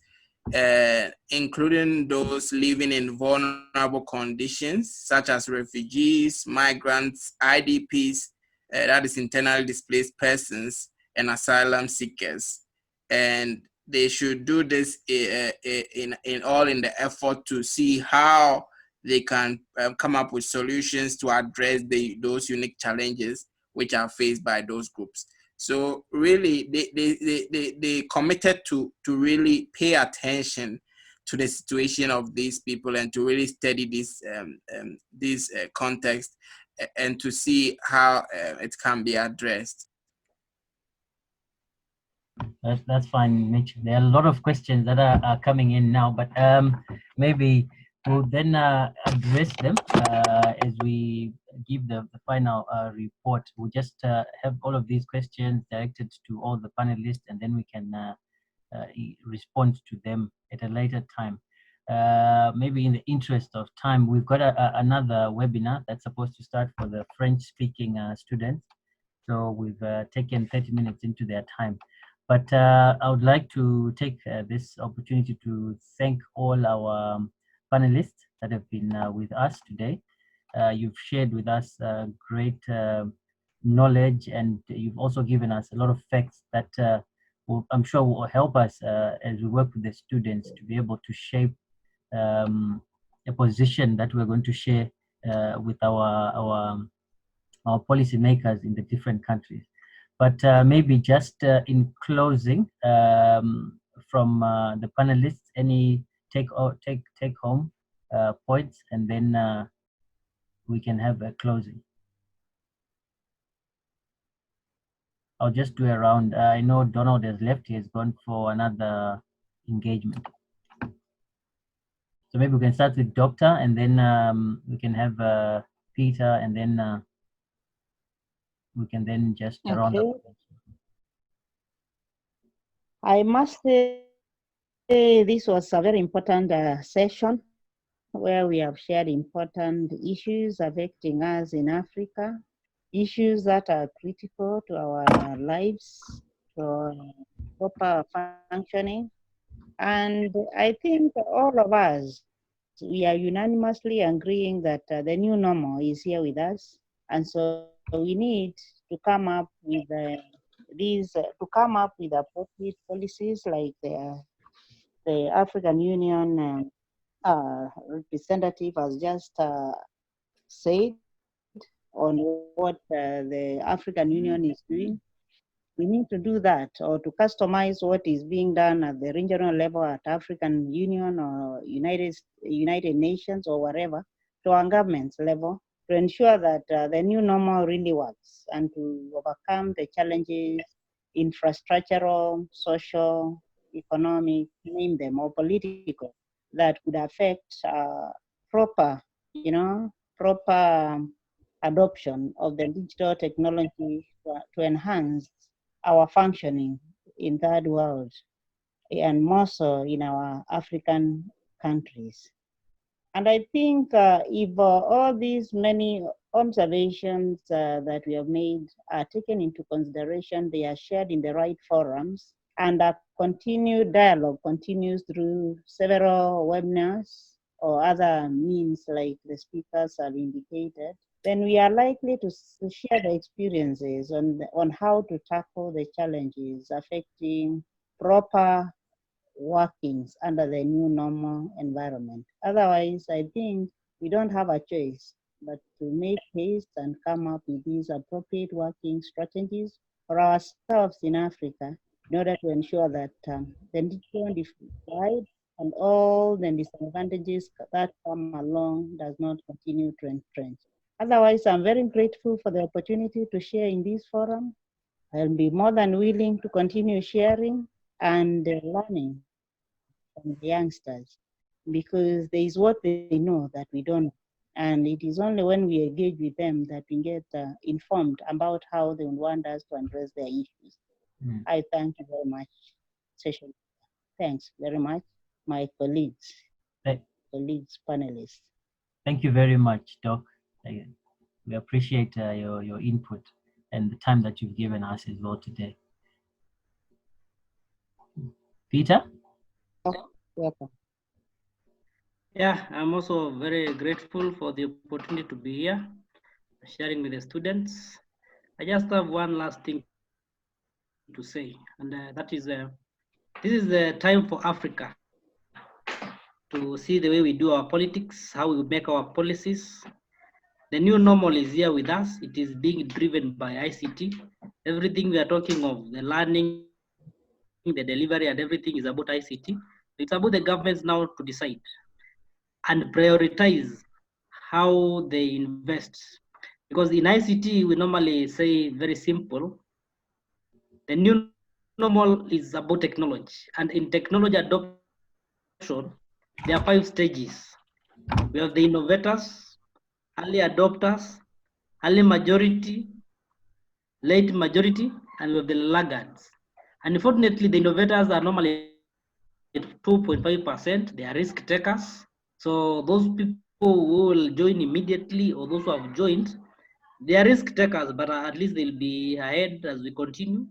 including those living in vulnerable conditions, such as refugees, migrants, IDPs, that is internally displaced persons, and asylum seekers. And they should do this in the effort to see how they can come up with solutions to address those unique challenges which are faced by those groups. So really, they committed to really pay attention to the situation of these people and to really study this context and to see how it can be addressed. That's fine, Mitch. There are a lot of questions that are coming in now, but maybe we'll then address them as we give the final report. We'll just have all of these questions directed to all the panelists, and then we can respond to them at a later time. Maybe in the interest of time, we've got another webinar that's supposed to start for the French-speaking students. So we've taken 30 minutes into their time. But I would like to take this opportunity to thank all our panelists that have been with us today. You've shared with us great knowledge, and you've also given us a lot of facts that I'm sure will help us as we work with the students to be able to shape a position that we're going to share with our policymakers in the different countries. But maybe just in closing, from the panelists, any take home points, and then we can have a closing. I'll just do a round. I know Donald has left. He has gone for another engagement. So maybe we can start with Doctor, and then we can have Peter, and then we can then just round up. I must say this was a very important session where we have shared important issues affecting us in Africa, issues that are critical to our lives, to our proper functioning. And I think all of us, we are unanimously agreeing that the new normal is here with us. And so we need to come up with appropriate policies like the African Union representative has just said, on what the African Union is doing. We need to do that, or to customize what is being done at the regional level at African Union or United Nations or whatever, to our government's level, to ensure that the new normal really works and to overcome the challenges, infrastructural, social, economic, name them, or political, that could affect proper, proper adoption of the digital technology to enhance our functioning in third world and more so in our African countries. And I think if all these many observations that we have made are taken into consideration, they are shared in the right forums, and a continued dialogue continues through several webinars or other means like the speakers have indicated, then we are likely to share the experiences on how to tackle the challenges affecting proper workings under the new normal environment. Otherwise, I think we don't have a choice but to make haste and come up with these appropriate working strategies for ourselves in Africa in order to ensure that the digital divide and all the disadvantages that come along does not continue to entrench. Otherwise, I'm very grateful for the opportunity to share in this forum. I'll be more than willing to continue sharing and learning from the youngsters, because there is what they know that we don't. And it is only when we engage with them that we get informed about how they want us to address their issues. I thank you very much, session. Thanks very much, my colleagues, panelists. Thank you very much, Doc. We appreciate your input and the time that you've given us as well today. Peter? Welcome. Yeah, I'm also very grateful for the opportunity to be here, sharing with the students. I just have one last thing to say, and that is this is the time for Africa to see the way we do our politics, how we make our policies. The new normal is here with us. It is being driven by ICT. Everything we are talking of, the learning, the delivery, and everything is about ICT. It's about the governments now to decide and prioritize how they invest. Because in ICT, we normally say very simple, the new normal is about technology. And in technology adoption, there are 5 stages. We have the innovators, early adopters, early majority, late majority, and we have the laggards. Unfortunately, the innovators are normally at 2.5%. They are risk takers. So those people who will join immediately, or those who have joined, they are risk takers, but at least they'll be ahead as we continue.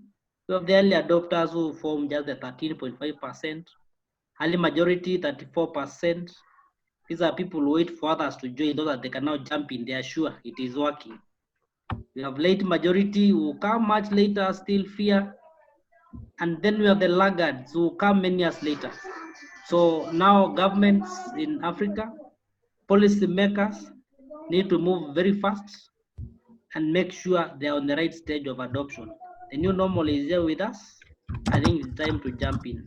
We have the early adopters who form just the 13.5%, early majority 34%. These are people who wait for others to join so that they can now jump in. They are sure it is working. We have late majority who come much later, still fear. And then we have the laggards who come many years later. So now governments in Africa, policy makers need to move very fast and make sure they're on the right stage of adoption. The new normal is here with us. I think it's time to jump in.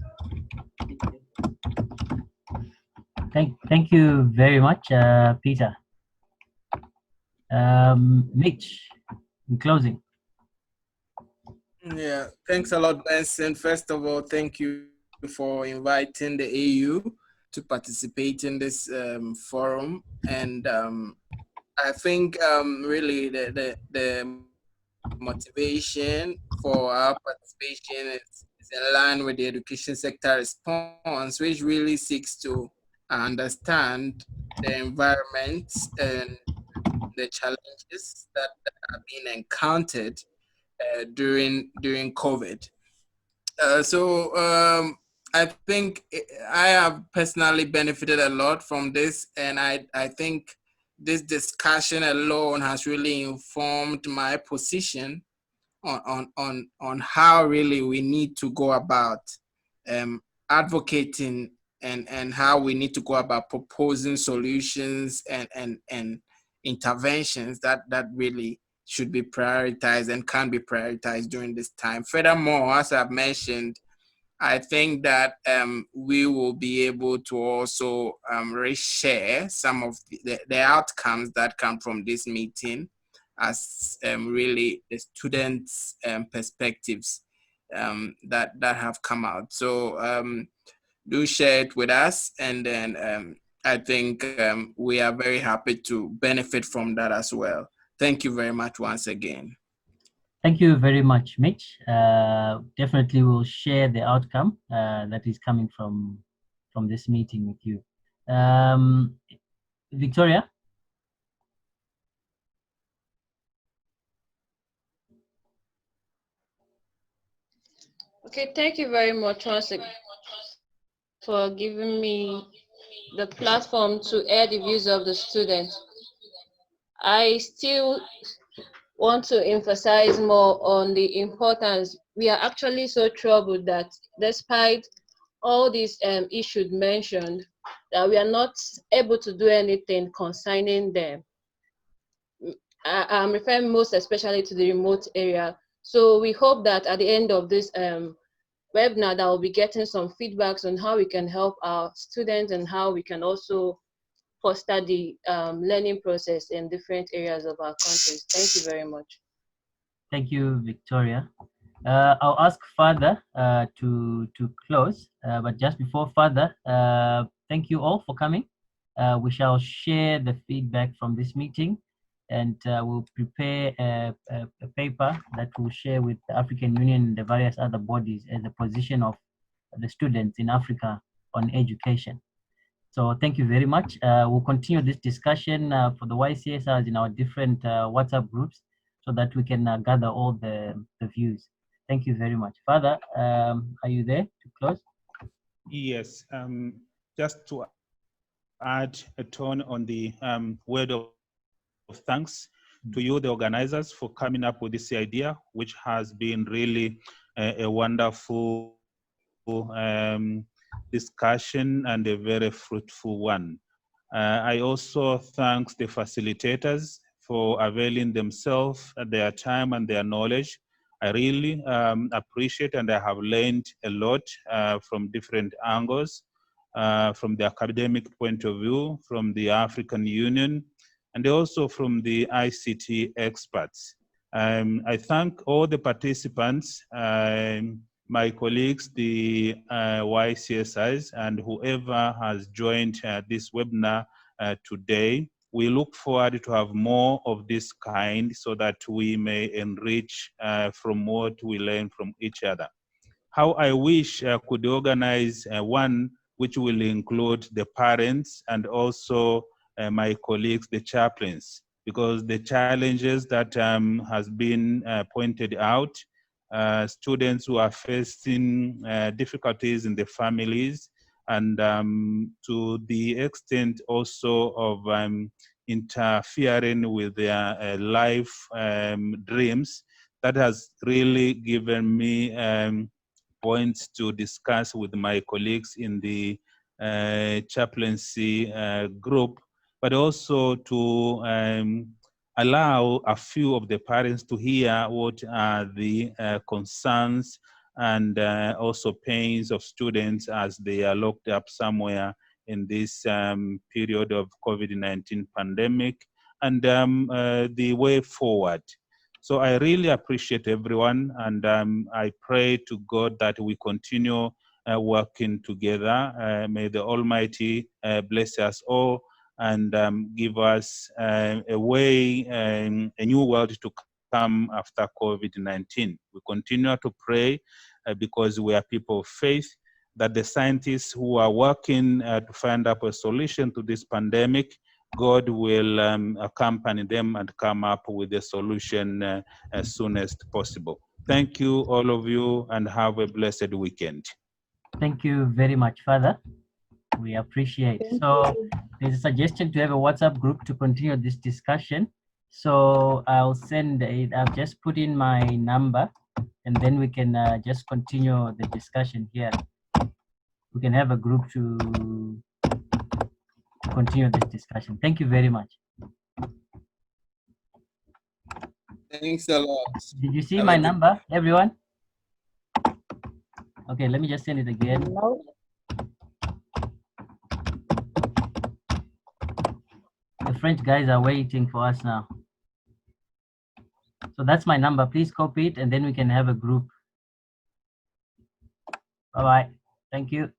Thank you very much, Peter. Mitch, in closing. Yeah, thanks a lot, Benson. First of all, thank you for inviting the AU to participate in this forum. And I think really the motivation for our participation is in line with the education sector response, which really seeks to understand the environment and the challenges that are being encountered during COVID. So I think I have personally benefited a lot from this, and I think this discussion alone has really informed my position on how really we need to go about advocating and how we need to go about proposing solutions and interventions that really should be prioritized and can be prioritized during this time. Furthermore, as I've mentioned, I think that we will be able to also reshare some of the outcomes that come from this meeting as really the students' perspectives that have come out. So do share it with us, and then I think we are very happy to benefit from that as well. Thank you very much once again. Thank you very much, Mitch. Definitely we'll share the outcome that is coming from this meeting with you. Victoria? Okay, thank you very much once again for giving me the platform to air the views of the students. I still want to emphasize more on the importance. We are actually so troubled that despite all these issues mentioned, that we are not able to do anything concerning them. I'm referring most especially to the remote area. So we hope that at the end of this webinar, that we'll be getting some feedbacks on how we can help our students and how we can also foster the learning process in different areas of our countries. Thank you very much. Thank you, Victoria. I'll ask Father to close, but just before Father, thank you all for coming. We shall share the feedback from this meeting, and we'll prepare a paper that we'll share with the African Union and the various other bodies as the position of the students in Africa on education. So thank you very much. We'll continue this discussion for the YCSRs in our different WhatsApp groups so that we can gather all the views. Thank you very much. Father, are you there to close? Yes, just to add a tone on the word of thanks to you, the organizers, for coming up with this idea, which has been really a wonderful discussion and a very fruitful one. I also thank the facilitators for availing themselves, their time and their knowledge. I really appreciate, and I have learned a lot from different angles, from the academic point of view, from the African Union, and also from the ICT experts. I thank all the participants, my colleagues, the YCSIs, and whoever has joined this webinar today. We look forward to have more of this kind so that we may enrich from what we learn from each other. How I wish I could organize one which will include the parents and also my colleagues, the chaplains, because the challenges that has been pointed out, students who are facing difficulties in the families, and to the extent also of interfering with their life dreams, that has really given me points to discuss with my colleagues in the chaplaincy group, but also to allow a few of the parents to hear what are the concerns and also pains of students as they are locked up somewhere in this period of COVID-19 pandemic, and the way forward. So I really appreciate everyone, and I pray to God that we continue working together. May the Almighty bless us all and give us a way, a new world to come after COVID-19. We continue to pray because we are people of faith, that the scientists who are working to find up a solution to this pandemic, God will accompany them and come up with a solution as soon as possible. Thank you, all of you, and have a blessed weekend. Thank you very much, Father. We appreciate. So there's a suggestion to have a WhatsApp group to continue this discussion. So I'll send it. I've just put in my number, and then we can just continue the discussion here. We can have a group to continue this discussion. Thank you very much. Thanks a lot. Did you see Have my a good number, everyone? Okay, let me just send it again. No. The French guys are waiting for us now. So that's my number. Please copy it and then we can have a group. Bye-bye. Thank you.